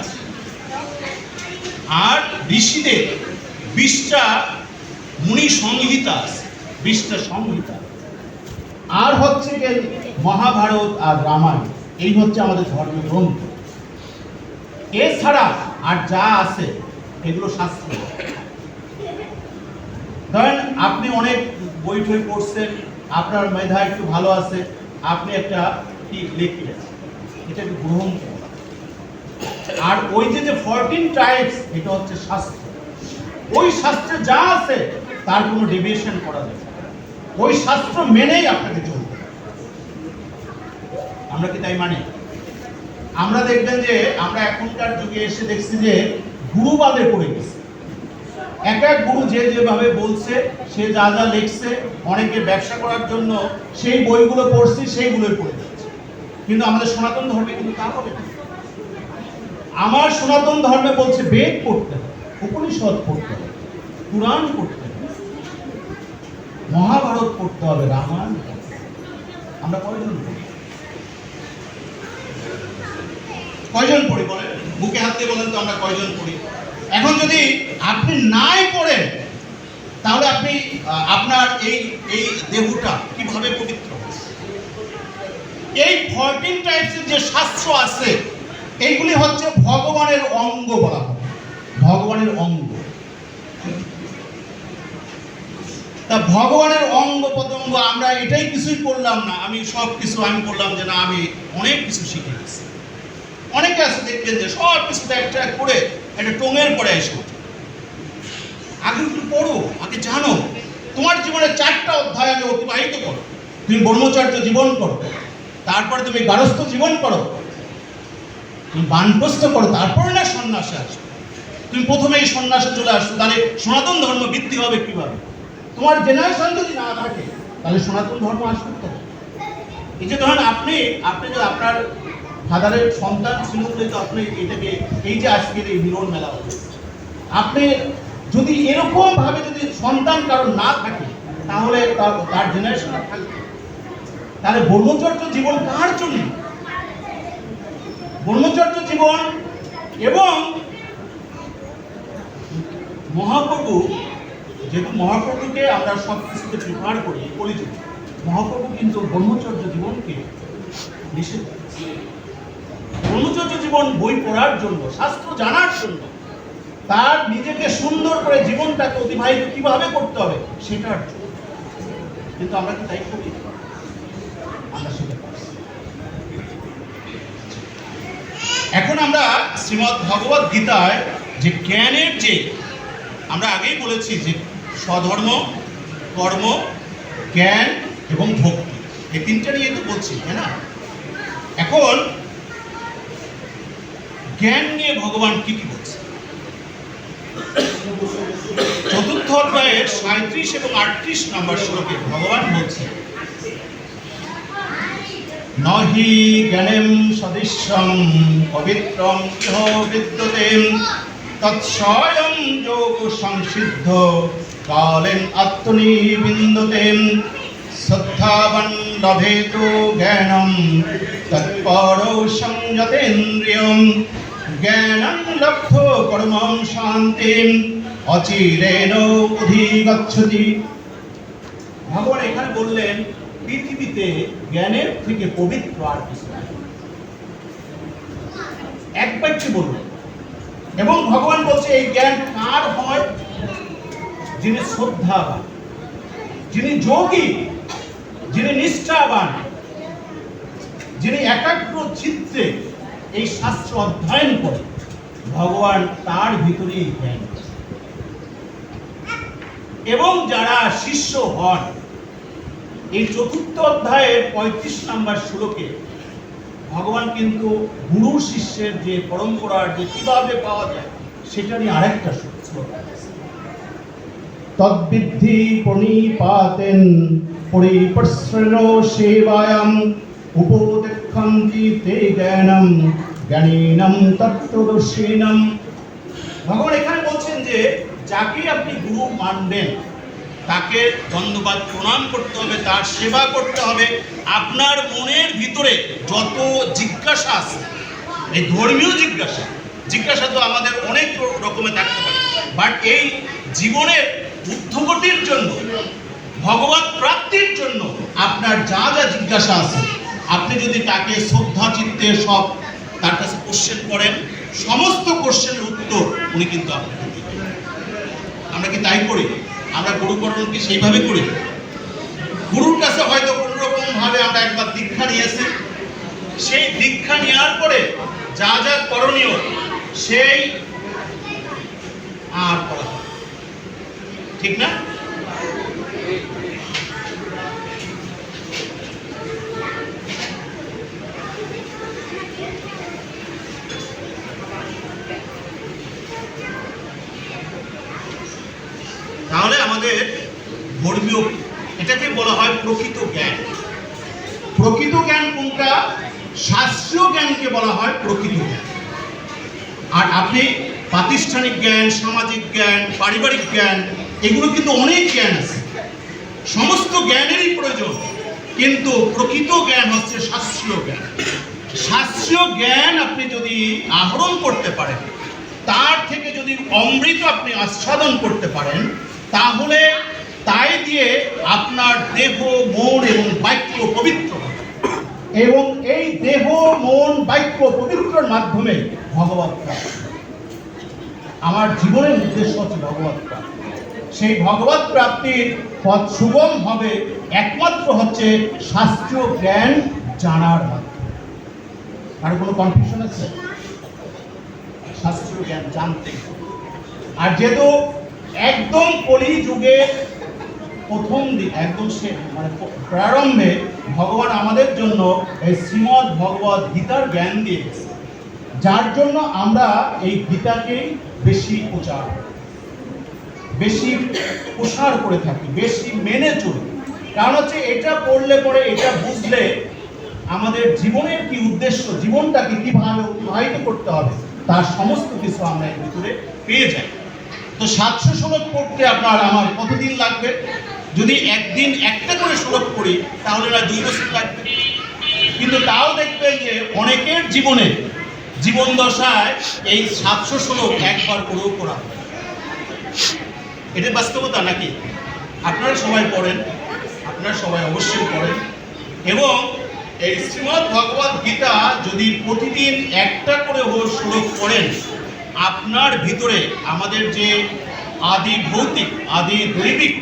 আর ঋষিদের 20টা মুনি সংহিতা আছে, 20টা সংহিতা। আর হচ্ছে কি মহাভারত আর রামায়ণ, এই হচ্ছে আমাদের ধর্মীয় গ্রন্থ। এছাড়া আর যা আছে এগুলো শাস্ত্র। ধরেন আপনি অনেক বই টই পড়ছেন, আপনার মেধা একটু ভালো আছে, আপনি একটা কি লিখলেন, এটা একটু গ্রহণ করুন। আর ওই যে 14 ট্রাইবস, এটা হচ্ছে শাস্ত্র। ওই শাস্ত্রে যা আছে তার কোনো ডেভিয়েশন করা যাবে না। ওই শাস্ত্র মেনেই আপনাকে চলতে হবে। আমরা কি তাই মানি? আমরা দেখবেন যে আমরা এখনকার যুগে এসে দেখছি যে গুরুবাদে পড়ে গেছে। এক এক গুরু যে যেভাবে বলছে, সে যা যা লিখছে, অনেকে ব্যবসা করার জন্য সেই বইগুলো পড়ছি, সেইগুলোই পড়ে যাচ্ছে। কিন্তু আমাদের সনাতন ধর্মে কিন্তু তা হবে না। আমার সনাতন ধর্মে বলছে বেদ পড়তে হবে, উপনিষদ পড়তে হবে, পুরাণ পড়তে হবে, মহাভারত পড়তে হবে, রামায়ণ। আমরা কয়জন পড়ি বলেন? বুকে হাত দিয়ে বলেন তো আমরা কয়জন পড়ি? এখন যদি আপনি নাই পড়েন, তাহলে আপনি আপনার এই এই দেহটা কিভাবে পবিত্র? এই 14 টাইপসের যে শাস্ত্র আছে, এইগুলি হচ্ছে ভগবানের অঙ্গ বলা হয়, ভগবানের অঙ্গ। তা ভগবানের অঙ্গ প্রত্যঙ্গ আমরা এটাই কিছুই করলাম না। আমি সব কিছু আমি বললাম যে না, আমি অনেক কিছু শিখে গেছি। অনেকে আছে দেখবেন যে সব কিছু একটা করে একটা টোঙের পরে এসে আগে একটু পড়ো, আগে জানো। তোমার জীবনে 4টা অধ্যায় আগে অতিবাহিত করো। তুমি ব্রহ্মচর্য জীবন করো, তারপরে তুমি গারস্থ জীবন করো, তুমি বানপ্রস্থ করো, তারপরে না সন্ন্যাসে আসো। তুমি প্রথমে এই সন্ন্যাসে চলে আসছো, তাহলে সনাতন ধর্ম বৃদ্ধি হবে কিভাবে? তোমার জেনারেশন যদি না থাকে, তাহলে সনাতন ধর্ম আসবে তো। এই যে ধরেন আপনি যদি আপনার ফাদারের সন্তান ছিল বলে তো আপনি এটাকে, এই যে আজকের এই মিলন মেলা হচ্ছে, আপনি যদি এরকম ভাবে যদি সন্তান কারণ না থাকে, তাহলে তার জেনারেশন থাকবে। তাহলে ব্রহ্মচর্য জীবন কার জন্য? ব্রহ্মচর্য জীবন। এবং মহাপ্রভু, যেহেতু মহাপ্রভুকে আমরা সব কিছুতে প্রিফার করি, কলিযুগ মহাপ্রভু কিন্তু ব্রহ্মচর্য জীবনকে নিষেধ করেছে। ব্রহ্মচর্য জীবন বই পড়ার জন্য, শাস্ত্র জানার জন্য, তার নিজেকে সুন্দর করে জীবনটাকে অতিবাহিত কিভাবে করতে হবে সেটার জন্য। কিন্তু আমরা কি তাই করি? আমরা সেটা করছি। এখন আমরা শ্রীমদ্ ভগবদ্ গীতায় যে জ্ঞানের, যে আমরা আগেই বলেছি যে স্বধর্ম, কর্ম, জ্ঞান এবং ভক্তি, এই 3টা নিয়ে তো বলছি, তাই না? এখন জ্ঞান নিয়ে ভগবান কি কি বলছে? 4th অধ্যায়ের 37 এবং 38 নম্বর শ্লোকে ভগবান বলছে, নহি জ্ঞানেম সদৃশ্যং পবিত্রং ইহ বিদ্যতে তৎস্বয়ং যোগ সংসিদ্ধ কালেন আত্মনি বিন্দতে শ্রদ্ধাবান লভেতু জ্ঞানম তৎপরো সংযতেন্দ্রিয়ম জ্ঞানং লব্ধ পরমং শান্তিম অচিরেণ অধিগচ্ছতি। ভগবান এখানে বললেন পৃথিবীতে জ্ঞানের থেকে পবিত্র আর কিছু নাই, এক বাক্যে বললেন। এবং ভগবান বলছে এই জ্ঞান কার হয়? যিনি শ্রদ্ধাবান, যিনি যোগী, যিনি নিষ্ঠাবান, যিনি একাগ্র চিত্তে এই শাস্ত্র অধ্যয়ন করে, ভগবান তার ভিতরেই জ্ঞান। এবং যারা শিষ্য হন, এই 4th অধ্যায়ের 35 নম্বর শ্লোকে ভগবান কিন্তু গুরু শিষ্যের যে পরম্পরার যে কিভাবে পাওয়া যায় সেটা নিয়ে আরেকটা শ্লোক আছে। তদ্বিদ্ধি প্রণিপাতেন পরিপর্শ্রণ সেবায়াম উপদেক্ষন্তি তে জ্ঞানম জ্ঞানীনম তত্ত্বদর্শিনম। ভগবান এখানে বলছেন যে যাকে আপনি গুরু মানবেন, তাকে দণ্ডবাদ প্রণাম করতে হবে, তার সেবা করতে হবে। আপনার মনের ভিতরে যত জিজ্ঞাসা আছে, এই ধর্মীয় জিজ্ঞাসা তো আমাদের অনেক রকমের থাকতে পারে, বাট এই জীবনের ঊর্ধ্বগতির জন্য, ভগবত প্রাপ্তির জন্য আপনার যা যা জিজ্ঞাসা আছে, আপনি যদি তাকে শ্রদ্ধা চিত্তে সব তার কাছে কোশ্চেন করেন, সমস্ত কোশ্চেনের উত্তর উনি কিন্তু আপনাকে দিবেন। আমরা কি তাই করি? আমরা গুরুকরণ কি সেইভাবে করি? গুরুর কাছে হয়তো কোনো রকম ভাবে আমরা একবার দীক্ষা নিয়েছি, সেই দীক্ষা নেওয়ার পরে যা যা করণীয় সেই আর করা হয়। ঠিক না? তাহলে আমাদের ধর্মীয়, এটাকে বলা হয় প্রকৃত জ্ঞান। প্রকৃত জ্ঞান কোনটা? শাস্ত্রীয় জ্ঞানকে বলা হয় প্রকৃত জ্ঞান। আর আপনি প্রাতিষ্ঠানিক জ্ঞান, সামাজিক জ্ঞান, পারিবারিক জ্ঞান, এগুলো কিন্তু অনেক জ্ঞান আছে, সমস্ত জ্ঞানেরই প্রয়োজন, কিন্তু প্রকৃত জ্ঞান হচ্ছে শাস্ত্রীয় জ্ঞান। শাস্ত্রীয় জ্ঞান আপনি যদি আহরণ করতে পারেন, তার থেকে যদি অমৃত আপনি আস্বাদন করতে পারেন, তাহলে তাই দিয়ে আপনার দেহ, মন এবং বাক্য পবিত্র হবে। এবং এই দেহ, মন, বাক্য পবিত্রের মাধ্যমে ভগবত প্রাপ্তি। আমার জীবনের উদ্দেশ্য হচ্ছে ভগবত প্রাপ্তি। সেই ভগবত প্রাপ্তির পথ সুগম হবে একমাত্র হচ্ছে শাস্ত্রীয় জ্ঞান জানার মাধ্যমে। আর কোনো কনফিউশন আছে? শাস্ত্রীয় জ্ঞান জানতে। আর যেহেতু একদম কলি যুগে প্রথম দিন, একদম মানে প্রারম্ভে ভগবান আমাদের জন্য এই শ্রীমদ্ ভগবত গীতার জ্ঞান দিয়েছে, যার জন্য আমরা এই গীতাকেই বেশি প্রসার করে থাকি, বেশি মেনে চলি। কারণ হচ্ছে এটা পড়লে পরে, এটা বুঝলে আমাদের জীবনের কি উদ্দেশ্য, জীবনটাকে কিভাবে অতিবাহিত করতে হবে, তার সমস্ত কিছু আমরা এর ভিতরে পেয়ে যাই। তো 700 শ্লোক পড়তে আপনার আমার কতদিন লাগবে? যদি একদিন একটা করে শ্লোক পড়ি তাহলে না 2 বছর লাগবে। কিন্তু তাও দেখবেন যে অনেকের জীবন দশায় এই 700 শ্লোক একবার করেও পড়া হয়। এটা বাস্তবতা নাকি? আপনারা সবাই পড়েন, আপনারা সবাই অবশ্যই পড়েন। এবং এই শ্রীমদ্ ভগবত গীতা যদি প্রতিদিন একটা করে শ্লোক পড়েন, আপনার ভিতরে আমাদের যে আদি ভৌতিক, আদি দৈবিক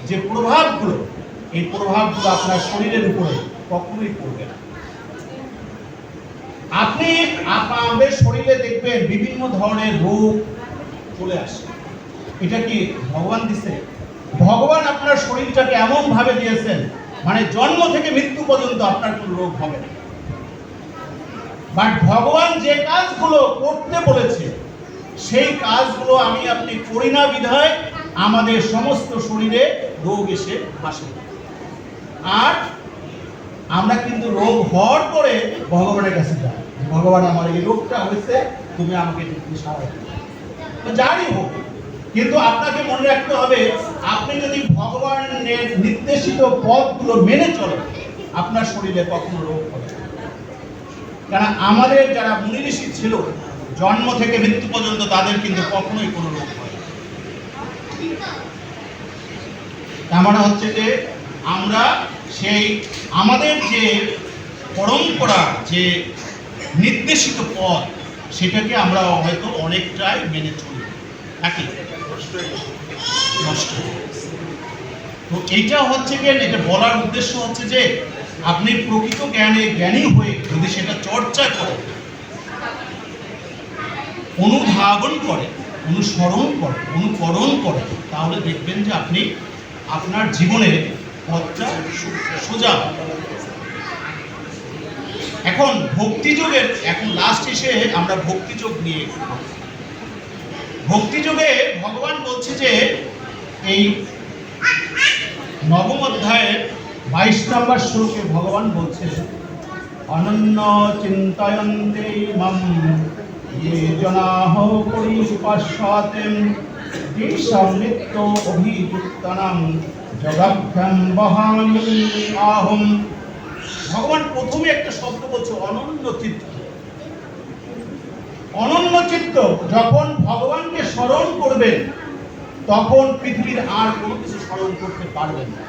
যে প্রভাবগুলো, এই প্রভাবগুলো আপনার শরীরের উপরে কখনোই পড়বে না। আপনি আমাদের শরীরে দেখবেন বিভিন্ন ধরনের রোগ চলে আসে। এটা কি ভগবান দিছে? ভগবান আপনার শরীরটাকে এমন ভাবে দিয়েছেন, মানে জন্ম থেকে মৃত্যু পর্যন্ত আপনার কোনো রোগ হবে না। বাট ভগবান যে কাজগুলো করতে বলেছে, সেই কাজগুলো আমি আপনি করি না বিধায় আমাদের সমস্ত শরীরে রোগ এসে আসে। আর আমরা কিন্তু রোগ হওয়ার পরে ভগবানের কাছে যাই, ভগবান আমার এই রোগটা হয়েছে, তুমি আমাকে সাহায্য করো, যারই হোক। কিন্তু আপনাকে মনে রাখতে হবে, আপনি যদি ভগবানের নির্দেশিত পথগুলো মেনে চলেন, আপনার শরীরে কখনো রোগ হবে না। কারণ আমাদের যারা মুনি ঋষি ছিল, জন্ম থেকে মৃত্যু পর্যন্ত তাদের কিন্তু কখনোই কোনো রোগ হয় না। তার মানে হচ্ছে যে আমরা সেই আমাদের যে পরম্পরা, যে নির্দেশিত পথ, সেটাকে আমরা হয়তো অনেকটাই মেনে চলি নাকি নষ্ট। তো এইটা হচ্ছে কি, এটা বলার উদ্দেশ্য হচ্ছে যে আপনি প্রকৃত জ্ঞানী হয়ে যদি সেটা চর্চা করেন, অনুধাবন করেন, অনুসরণ করেন, অনুকরণ করেন, তাহলে দেখবেন যে আপনি আপনার জীবনের পথটা সোজা। এখন ভক্তিযোগের, এখন লাস্ট এসে আমরা ভক্তিযোগ নিয়ে, ভক্তিযোগে ভগবান বলছে যে এই 9ম অধ্যায়ের 22 নম্বর শ্লোকে ভগবান বলছে, অনন্য চিন্তয়ন্তে মাম ये जनाः परिपाश्चाते तेषां नित्य अभियुक्तानां जगाभ्यां वहामि आहं। ভগবান প্রথমে একটা শব্দ বলছে, অনন্য চিত্ত। অনন্য চিত্ত যখন ভগবানকে স্মরণ করবেন, তখন পৃথিবীর আর কোনো কিছু স্মরণ করতে পারবেন না।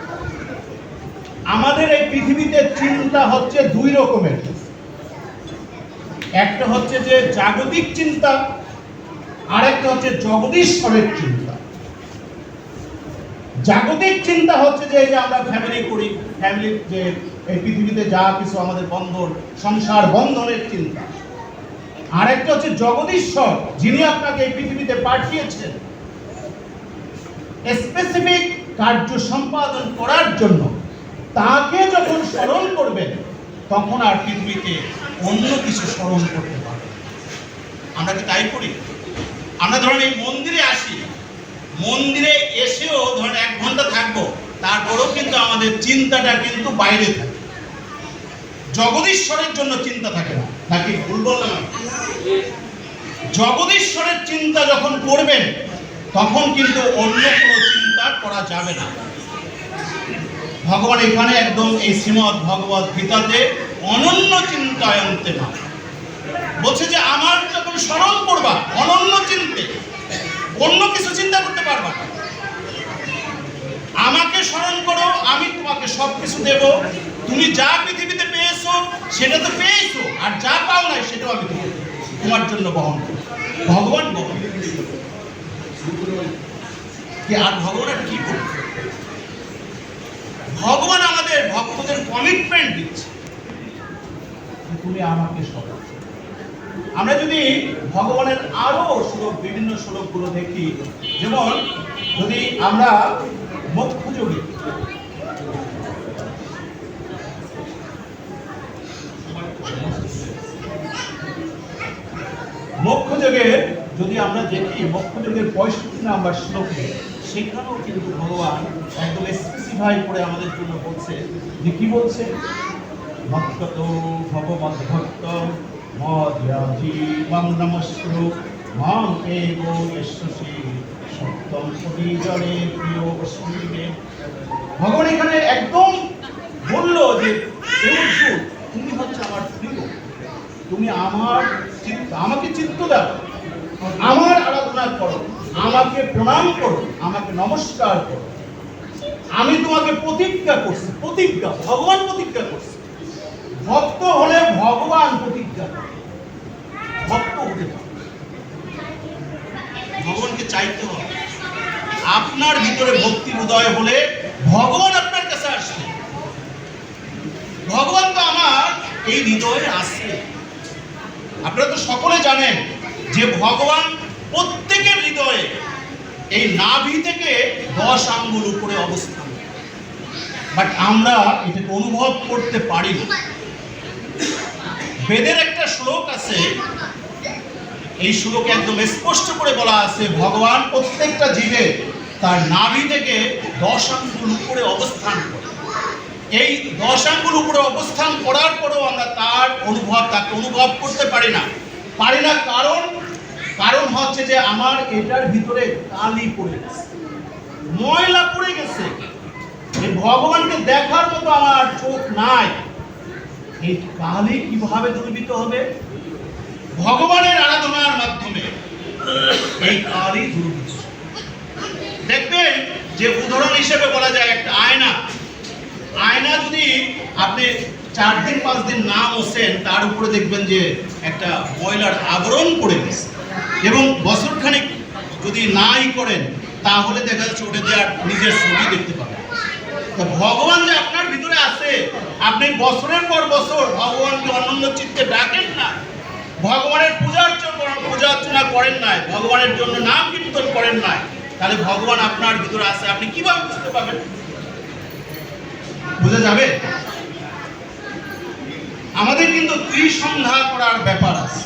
আমাদের এই পৃথিবীতে চিন্তা হচ্ছে 2 রকমের। একটা হচ্ছে যে জাগতিক চিন্তা, আর একটা হচ্ছে জগদীশ্বরের চিন্তা। জাগতিক চিন্তা হচ্ছে যে আমরা ফ্যামিলি করি, ফ্যামিলির যে এই পৃথিবীতে যা কিছু আমাদের বন্ধন, সংসার বন্ধনের চিন্তা। আর একটা হচ্ছে জগদীশ্বর, যিনি আপনাকে এই পৃথিবীতে পাঠিয়েছেন, স্পেসিফিক কার্য সম্পাদন করার জন্য তাকে যখন স্মরণ করবেন তখন আর পৃথিবীতে অন্য কিছু স্মরণ করতে পারবেন। আমরা কি তাই করি? আমরা ধরেন এই মন্দিরে আসি, মন্দিরে এসেও ধরেন 1 ঘন্টা থাকবো, তারপরেও কিন্তু আমাদের চিন্তাটা কিন্তু বাইরে থাকে, জগদীশ্বরের জন্য চিন্তা থাকে না। নাকি ভুল বললাম? জগদীশ্বরের চিন্তা যখন করবেন তখন কিন্তু অন্য কোনো চিন্তা করা যাবে না। ভগবান এখানে একদম এই শ্রীমদ্ ভগবত গীতাতে অনন্য চিন্তায়ন্তে না বলছে যে আমার যখন স্মরণ করবা অনন্য চিন্তে, অন্য কিছু চিন্তা করতে পারবা না। আমাকে স্মরণ করো, আমি তোমাকে সবকিছু দেব। তুমি যা পৃথিবীতে পেয়েছো সেটা তো পেয়েছো, আর যা পাও নাই সেটাও আমি তোমার জন্য বহন করব। ভগবান বহন কি? আর ভগবান আর কি করবে? ভগবান আমাদের ভক্তদের কমিটমেন্ট দিচ্ছে, তুমি আমাকে স্মরণ। আমরা যদি ভগবানের আরো শ্লোক, বিভিন্ন শ্লোকগুলো দেখি, যেমন যদি আমরা মোক্ষযোগী, মোক্ষযোগে যদি আমরা দেখি, মোক্ষযোগের 65 নম্বর শ্লোকে সেখানেও কিন্তু ভগবান একদম স্পেসিফাই করে আমাদের জন্য বলছে যে কি বলছে, ভক্ত ভগবত ভক্ত মদ্যাজীবং নমস্কৃ মাং এব যশস্বী সত্যম পরিজনে প্রিয় অস্মিতে। ভগবান এখানে একদম বলল যে তুমি হচ্ছে আমার প্রিয়, তুমি আমার আমাকে চিত্ত দাও, আমার আরাধনা করো, আমাকে প্রণাম করো, আমাকে নমস্কার করো। আমি তোমাকে প্রতিজ্ঞা করছি, প্রতিজ্ঞা ভগবান প্রতিজ্ঞা করছে। ভক্ত হলে ভগবান প্রতিজ্ঞা করে, ভক্ত হতে হবে, ভগবানকে চাইতে হবে। আপনার ভিতরে ভক্তি উদয় হলে ভগবান আপনার কাছে আসবে। ভগবান তো আমার এই হৃদয়ে আছে। আপনারা তো সকলে জানেন যে ভগবান প্রত্যেকের হৃদয়ে এই নাভি থেকে 10 আঙ্গুল উপরে অবস্থান, বাট আমরা এটাকে অনুভব করতে পারি না। বেদের একটা শ্লোক আছে, এই শ্লোকে একদম স্পষ্ট করে বলা আছে ভগবান প্রত্যেকটা জীবে তার নাভি থেকে 10 আঙ্গুল উপরে অবস্থান করে। এই 10 আঙ্গুল উপরে অবস্থান করার পরেও আমরা তাকে অনুভব করতে পারি না। কারণ হচ্ছে যে আমার এটার ভিতরে কালি পড়ে গেছে, ময়লা পড়ে গেছে। এই ভগবানকে দেখার মতো আমার চোখ নাই। এই কালি কিভাবে দূরীভূত হবে? ভগবানের আরাধনার মাধ্যমে এই কালি দূরীভূত। দেখবেন যে উদাহরণ হিসেবে বলা যায় একটা আয়না যদি আপনি 4 দিন 5 দিন না মোছেন, তার উপরে দেখবেন যে একটা ময়লার আবরণ পড়ে গেছে। এবং বছরখানেক যদি নাই করেন তাহলে দেখা যাচ্ছে ওটা দিয়ে আর নিজের ছবি দেখতে পাবেন। তো ভগবান যে আপনার ভিতরে আছে, আপনি বছরের পর বছর ভগবানকে অনন্য চিত্তে ডাকেন না, ভগবানের পূজা অর্চনা করেন নাই, ভগবানের জন্য নাম কীর্তন করেন নাই, তাহলে ভগবান আপনার ভিতরে আছে আপনি কিভাবে বুঝতে পারবেন? বোঝা যাবে? আমাদের কিন্তু ত্রিসন্ধ্যা করার ব্যাপার আছে।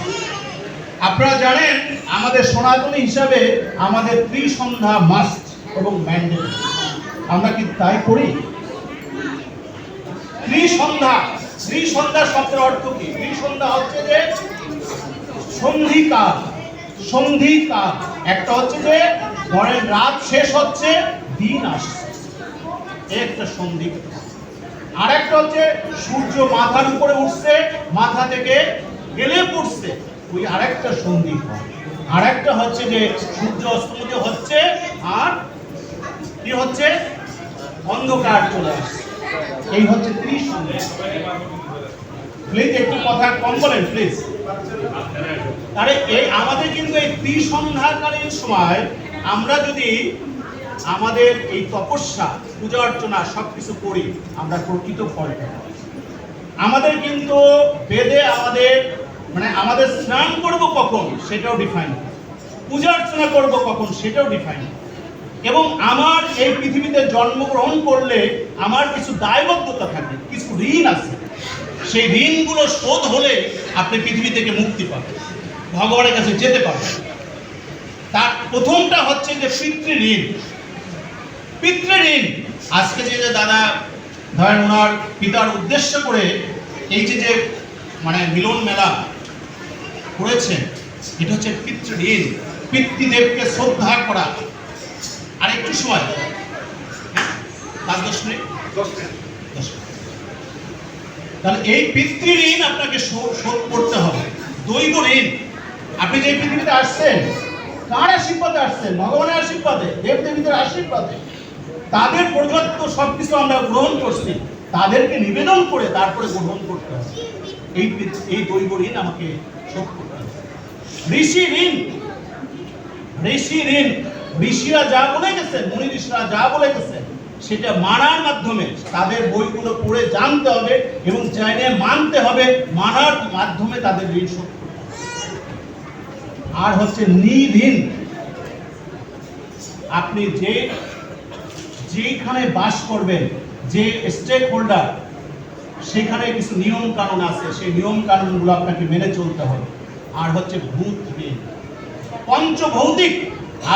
আপনারা জানেন আমাদের সনাতনী হিসাবে আমাদের ত্রিসন্ধ্যা মাস্ট এবং ম্যান্ডেটরি। আমরা কি তাই করি? ত্রিসন্ধ্যা শব্দের অর্থ কি? ত্রিসন্ধ্যা হচ্ছে যে সন্ধিকাল। একটা হচ্ছে যে ধরেন রাত শেষ হচ্ছে, দিন আসছে, একটা সন্ধিকাল। আর একটা হচ্ছে সূর্য মাথার উপরে উঠছে, মাথা থেকে গেলে পড়ছে, ওই আরেকটা সন্ধিকাল। আর একটা হচ্ছে যে সূর্য অস্তমিত হচ্ছে আর কি হচ্ছে, অন্ধকার চলে আসছে। এই হচ্ছে ত্রিসন্ধ্যা। প্লিজ একটু কথা কম বলেন প্লিজ। তাহলে এই আমাদের কিন্তু এই ত্রিসন্ধ্যাকালীন সময় আমরা যদি আমাদের এই তপস্যা, পূজা অর্চনা সবকিছু করি, আমরা প্রকৃত ফল পাই। আমাদের কিন্তু বেদে আমাদের স্নান করব কখন সেটাও ডিফাইন, পূজা অর্চনা করব কখন সেটাও ডিফাইন। এবং আমার এই পৃথিবীতে জন্মগ্রহণ করলে আমার কিছু দায়বদ্ধতা থাকে, কিছু ঋণ আছে। সেই ঋণগুলো শোধ হলে আপনি পৃথিবী থেকে মুক্তি পাবেন, ভগবানের কাছে যেতে পারবেন। তার প্রথমটা হচ্ছে যে পিতৃঋণ। পিতৃঋণ আজকে যে দাদা ধরেন ওনার পিতার উদ্দেশ্য করে এই যে মানে মিলন মেলা করেছেন, এটা হচ্ছে পিতৃঋণ, পিতৃদেবকে শ্রদ্ধা করা। আর একটু সময় 5-10 মিনিট, তাহলে এই পিতৃঋণ আপনাকে শোধ করতে হবে। দৈব ঋণ, আপনি যে পৃথিবীতে আসছেন কার আশীর্বাদে আসছেন? ভগবানের আশীর্বাদে, দেবদেবীদের আশীর্বাদে। তাদের প্রদত্ত সবকিছু আমরা গ্রহণ করছি, তাদেরকে নিবেদন করে তারপরে গ্রহণ করতে হবে। এই দৈব ঋণ আমাকে শোধ করতে হবে। ঋষি ঋণ, ঋষি ঋণ, ঋষিরা যা বলে গেছেন, মুনি ঋষিরা যা বলে গেছেন সেটা মানার মাধ্যমে, তাদের বইগুলো পড়ে জানতে হবে এবং জেনে মানতে হবে, মানার মাধ্যমে তাদের ঋণ শোধ করতে হবে। আর হচ্ছে নিঋণ, আপনি যেখানে বাস করবেন, যে স্টেক হোল্ডার, সেখানে কিছু নিয়ম কানুন আছে, সেই নিয়ম কানুনগুলো আপনাকে মেনে চলতে হবে। আর হচ্ছে ভূত ঋণ, পঞ্চভৌতিক।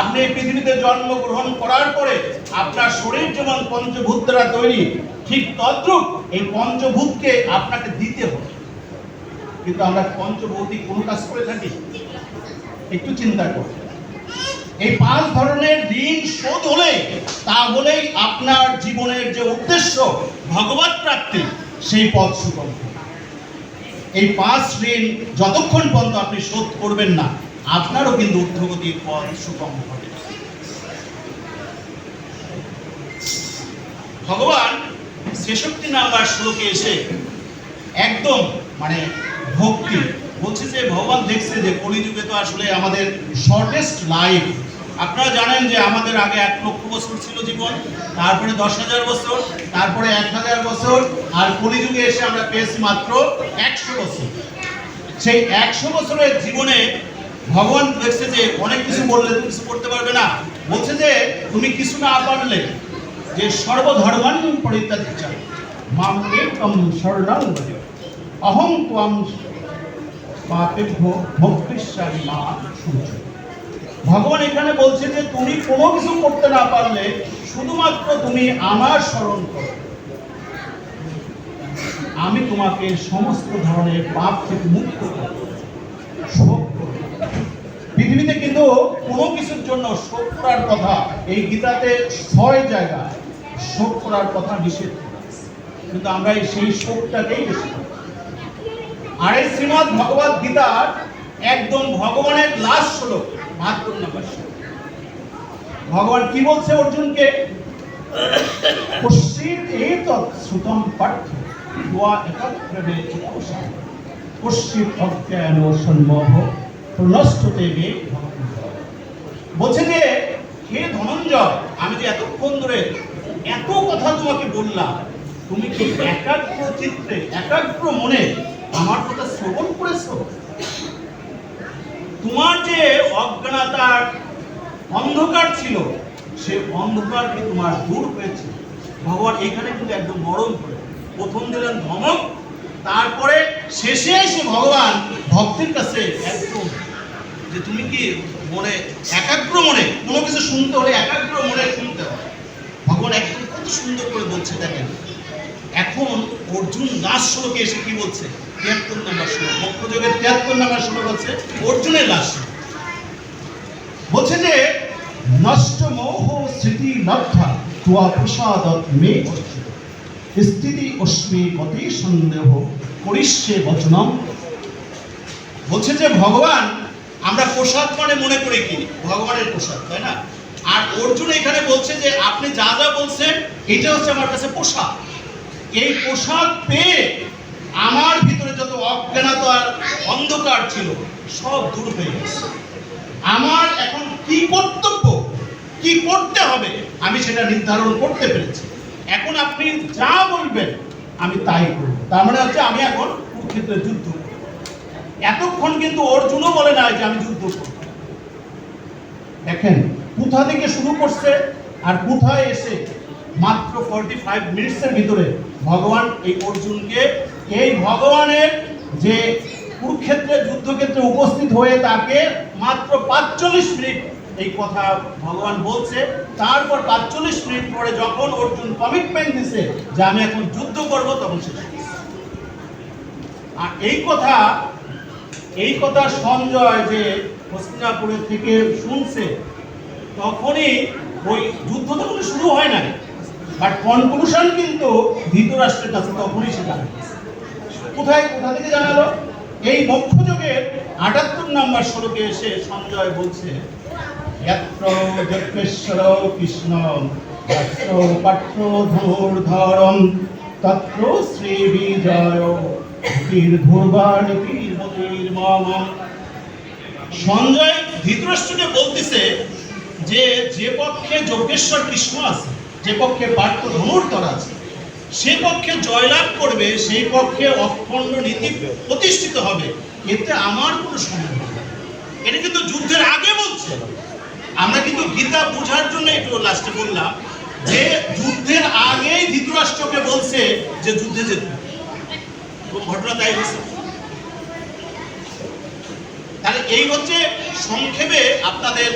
আপনি পৃথিবীতে জন্মগ্রহণ করার পরে আপনার শরীর যেমন পঞ্চভূত দ্বারা তৈরি, ঠিক তদ্রূপ এই পঞ্চভূতকে আপনাকে দিতে হবে। কিন্তু আমরা পঞ্চভৌতিক কোন কাজ করে থাকি? একটু চিন্তা করুন। এই 5 ধরনের ঋণ শোধ হলে, তাহলেই আপনার জীবনের যে উদ্দেশ্য ভগবত প্রাপ্তি, সেই পথ সুগম। এই 5 ঋণ যতক্ষণ পর্যন্ত আপনি শোধ করবেন না, আপনারও কিন্তু ঊর্ধ্বগতির পথ সুগম হবে। ভগবান 66 নাম্বার শ্লোকে এসে একদম মানে ভক্তি বলছে যে ভগবান দেখছে যে কলিযুগে তো আসলে আমাদের শর্টেস্ট লাইফ। আপনারা জানেন যে আমাদের আগে 1 লক্ষ বছর ছিল জীবন, তারপরে 10,000 বছর, তারপরে 1,000 বছর, আর কলিযুগে এসে আমরা পেয়েছি মাত্র 100 বছর। সেই 100 বছরের জীবনে ভগবান দেখছে যে অনেক কিছু বললে তুমি কিছু করতে পারবে না। বলছে যে তুমি কিছু না পারলে, যে সর্বধর্মান পরিত্যাজ্য মাম একম শরণং ব্রজ অহং ত্বং পাপেভ্যো মোক্ষয়িষ্যামি মা শুচ। ভগবান এখানে বলছে যে তুমি কোনো কিছু করতে না পারলে শুধুমাত্র তুমি আমার শরণ করো, আমি তোমাকে সমস্ত ধরনের পাপ থেকে মুক্ত করব, শোক করব। পৃথিবীতে কিন্তু কোনো কিছুর জন্য শোক করার কথা, এই গীতাতে 6 জায়গায় শোক করার কথা নিষেধ করা আছে, কিন্তু আমরা সেই শোকটাকেই বেশি করি। আর এই শ্রীমদ্ ভগবত গীতার একদম ভগবানের লাস্ট শ্লোক, 72 নম্বর শ্লোক, ভগবান কি বলছে অর্জুনকে? কশ্চিৎ এতৎ শ্রুতম পার্থ ত্বয়া একত্রে চিত্তসা কশ্চিৎ অজ্ঞান সন্মোহ প্রনষ্টতে মে ধনঞ্জয়। বলছে যে হে ধনঞ্জয়, আমি যে এতক্ষণ ধরে এত কথা তোমাকে বললাম, তুমি কি একাগ্র চিত্তে, একাগ্র মনে আমার কথা শ্রবণ করেছো? তোমার যে অজ্ঞানতার অন্ধকার ছিল, সে অন্ধকার কি তোমার দূর হয়েছে? ভগবান এখানে কিন্তু একদম নরম করে প্রথম দিলেন ধমক, তারপরে শেষে এসে ভগবান ভক্তের কাছে একদম যে তুমি কি মনে একাগ্র মনে কোনো কিছু শুনতে হলে একাগ্র মনে শুনতে হয়। ভগবান একদম কত সুন্দর করে বলছে দেখেন। এখন অর্জুন লাস্ট শ্লোকে এসে কি বলছে? 73 নম্বর শ্লোক, মোক্ষযোগের 73 নম্বর শ্লোক হচ্ছে অর্জুনের লাস্ট। বলছে যে নষ্ট মোহ স্মৃতি লব্ধা ত্বয়া প্রসাদৎ মে অর্জুন স্থিতি অস্মি মতে সন্দেহ করিষ্যে বচনম। বলছে যে ভগবান, আমরা প্রসাদ মানে মনে করি কি ভগবানের প্রসাদ, তাই না? আর অর্জুন এখানে বলছে যে আপনি যা যা বলছেন এটা হচ্ছে আমার কাছে প্রসাদ। এই প্রসাদ পেয়ে আমার ভিতরে যত অজ্ঞানতা আর অন্ধকার ছিল সব দূর হয়ে গেছে। আমার এখন কি কর্তব্য, কি করতে হবে, আমি সেটা নির্ধারণ করতে পেরেছি। এখন আপনি যা বলবেন আমি তাই করব। তার মানে হচ্ছে আমি এখন কুরুক্ষেত্রে যুদ্ধ করব। এতক্ষণ কিন্তু অর্জুনও বলে না যে আমি যুদ্ধ করব। দেখেন কোথা থেকে শুরু করছে আর কোথায় এসে মাত্র 45 মিনিটসের ভিতরে ভগবান এই অর্জুনকে এই ভগবানের যে কুরুক্ষেত্রের যুদ্ধক্ষেত্রে উপস্থিত হয়ে তাকে মাত্র 45 মিনিট এই কথা ভগবান বলছে। তারপর 45 মিনিট পরে যখন অর্জুন কমিটমেন্ট দিছে যে আমি এখন যুদ্ধ করব, তখন শেষ। আর এই কথা সঞ্জয় যে হস্তিনাপুরের থেকে শুনছে, তখনই ওই যুদ্ধ তখন শুরু হয় না, বাট কনক্লুশন কিন্তু ধৃতরাষ্ট্রের কাছে তখনই সেটা কোথা থেকে জানালো? এই মধ্যযুগের 78 নম্বর শ্লোকে এসে সঞ্জয় বলছে, যত্র যজ্ঞেশ্বর কৃষ্ণ যত্র পাত্র ধনুর্ধরম তত্র শ্রী বিজয় সঞ্জয় ধৃতরাষ্ট্রকে বলতেছে যে যে পক্ষে যজ্ঞেশ্বর কৃষ্ণ আছে, যে পক্ষে পার্থ ধনুর্ধর আছে, সে পক্ষে জয়লাভ করবে, সেই পক্ষে অখণ্ড নীতি প্রতিষ্ঠিত হবে, এতে আমার কোনো সন্দেহ নেই। এটা কিন্তু যুদ্ধের আগে বলছে। আমরা কিন্তু গীতা বোঝার জন্য একটু লাস্টে বললাম যে যুদ্ধের আগেই ধৃতরাষ্ট্রকে বলছে যে যুদ্ধে যেতে, ঘটনা তাই হয়েছে। তাহলে এই হচ্ছে সংক্ষেপে আপনাদের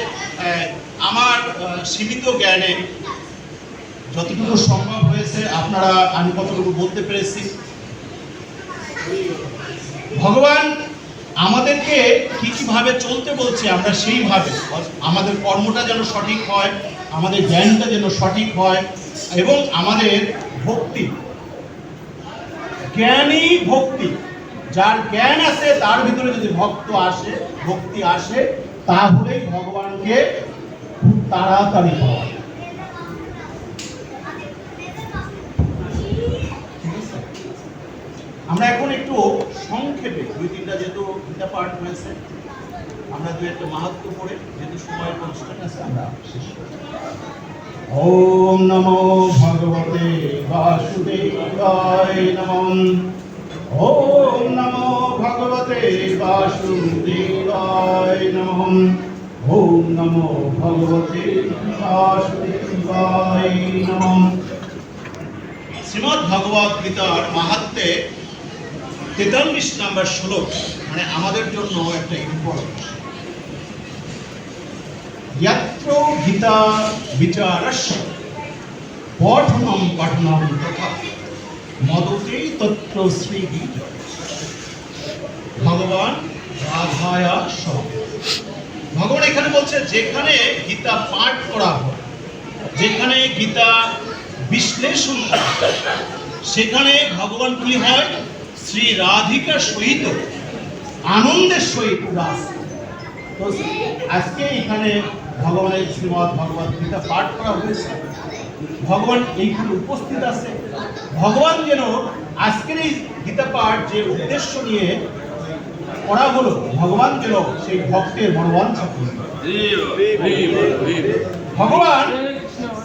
আমার সীমিত জ্ঞানে যতটুকু সম্ভব হয়েছে আপনারা আমি কতটুকু বলতে পেরেছি। ভগবান আমাদেরকে কিভাবে চলতে বলছে, আমরা সেইভাবে আমাদের কর্মটা যেন সঠিক হয়, আমাদের জ্ঞানটা যেন সঠিক হয়, এবং আমাদের ভক্তি, জ্ঞানী ভক্তি, যার জ্ঞান আছে তার ভিতরে যদি ভক্তি আসে, তাহলেই ভগবানকে খুব তাড়াতাড়ি পাওয়া যায়। আমরা এখন একটু সংক্ষেপে 2-3টা যেহেতু গীতা পাঠ হয়েছে, আমরা 2-1টা মাহাত্ম্য পড়ে, যেহেতু সময়ের কনস্ট্যান্ট আছে, আমরা শেষ করি। ওম নমো ভগবতে বাসুদেবায় নমঃ। ওম নমো ভগবতে বাসুদেবায় নমঃ। ওম নমো ভগবতে বাসুদেবায় নমঃ। শ্রীমদ্ ভগবদ গীতার মাহাত্ম্যে 43 নম্বর শ্লোক, মানে আমাদের জন্য একটা ইম্পর্টেন্ট। यत्र गीता विचारस्य पठनं तथा मदते तत्र श्री विजय। ভগবান রাধায়া সহ। ভগবান এখানে বলছে যেখানে গীতা পাঠ করা হয়, যেখানে গীতা বিশ্লেষণ করা হয়, সেখানে ভগবান কি হয়? শ্রী রাধিকার সহিত আনন্দের সহিত রাস। তো আজকে এখানে ভগবানের শ্রীমদ্ ভগবদ গীতা পাঠ করা হয়েছে, ভগবান এইখানে উপস্থিত আছে। ভগবান যেন আজকের এই গীতা পাঠ যে উদ্দেশ্য নিয়ে করা হলো, ভগবান যেন সেই ভক্তের মনোবাঞ্ছা পূর্ণ।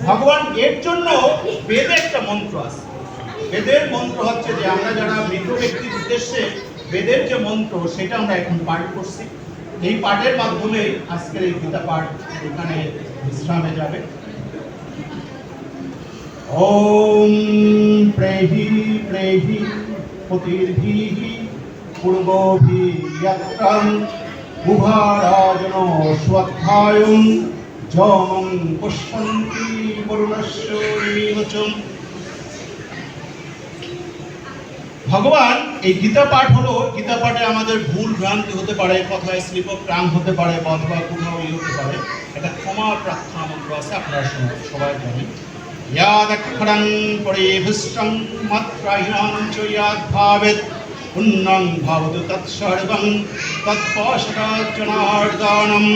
ভগবান এর জন্য বেদে একটা মন্ত্র আছে। বেদের মন্ত্র হচ্ছে যে আমরা যারা মৃত ব্যক্তির উদ্দেশ্যে বেদের যে মন্ত্র, সেটা আমরা এখন পাঠ করছি। এই পাঠের মাধ্যমে আজকের এই গীতা পাঠ এখানে বিশ্রামে যাবে। ওম প্রেহি প্রেহি পতির্ভিহি পূর্বভিয়াত্রাং উভারাজন স্বাধ্যায়ং যমং পশ্যন্তি বরুণস্য নিমচম। ভগবান এই গীতা পাঠ হলো, গীতা পাঠে আমাদের ভুল ভ্রান্তি হতে পারে, কথায় স্লিপ অফ টাং হতে পারে, অথবা কোথাও হতে পারে। এটা ক্ষমা প্রার্থনা মন্ত্র আছে, আপনারা সবাই জানেন। ইয়াদক্ষরং পরিভৃষ্টং মাত্রাহীনং চ ইয়াদ্ভাবেৎ পুণ্যং ভবতু তৎসর্বং তৎপশ্চাৎজনার্দনম।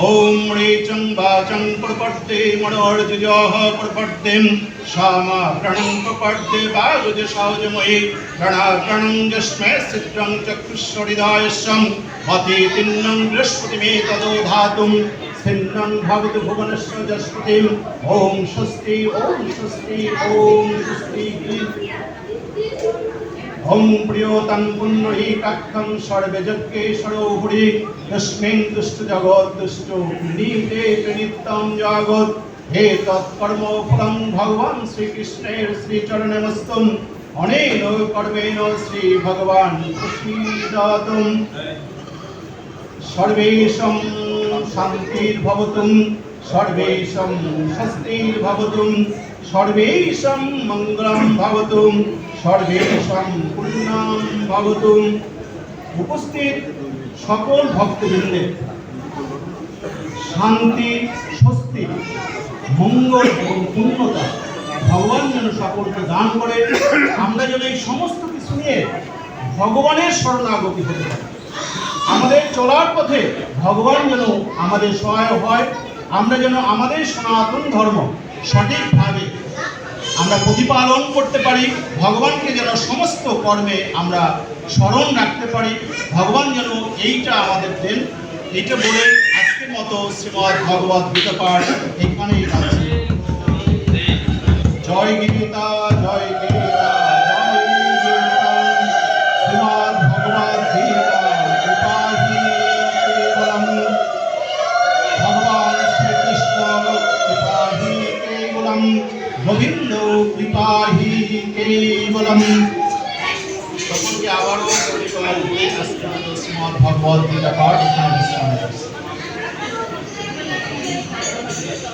ओम ऋचं वाचं प्रपद्ये मनोर्जुजः प्रपद्ये क्षमा प्रणं प्रपद्ये वायुज सौजमयी प्रणं जस्मै सिद्धं चक्षुष्वरिदायस्यं मतितिन्नं बृहस्पतिमे तदो धातुं स्थिन्नं भवतु भुवनस्य जस्पतिं। ओम स्वस्ति ओम स्वस्ति ओम स्वस्ति। ওম প্রিয়তম পুণ্ডরীকাক্ষং সর্বে যজ্ঞেশ্বরো হরি তস্মিং দুষ্ট জগৎ দুষ্ট নিতে নিত্যং জগৎ হে তৎকর্ম ফলং ভগবান শ্রীকৃষ্ণের শ্রীচরণেমস্তুম অনেন কর্মেণ শ্রী ভগবান প্রসীদতুম সর্বেষাং শান্তির্ভবতুম সর্বেষাং স্বস্তির্ভবতুম সর্বেষাং মঙ্গলং ভবতুম সর্বেষাং পুণ্যং ভবতুম। উপস্থিত সকল ভক্তবৃন্দের শান্তি, স্বস্তি, মঙ্গল এবং পূর্ণতা ভগবান যেন সকলকে দান করে, আমরা যেন এই সমস্ত কিছু নিয়ে ভগবানের শরণাগতি হতে পারি। আমাদের চলার পথে ভগবান যেন আমাদের সহায় হয়, আমরা যেন আমাদের সনাতন ধর্ম সঠিকভাবে আমরা প্রতিপালন করতে পারি, ভগবানকে যেন সমস্ত কর্মে আমরা স্মরণ রাখতে পারি, ভগবান যেন এইটা আমাদের দেন। এইটা বলে আজকের মতো শ্রীমদ্ ভগবত গীতা পাঠ এখানেই আছে। জয় গীতা, জয় গীতা, জয় গীতা। শ্রীমদ্ ভগবত গীতা কৃপাহি কেবলম, ভগবান শ্রীকৃষ্ণ কৃপাহি কেবলম, গোবিন্দ কৃপাহি কেবলম। সকলকে আবারও শ্রীমদ্ ভগবত গীতা পাঠ এখানে বিশ্রাম করছি।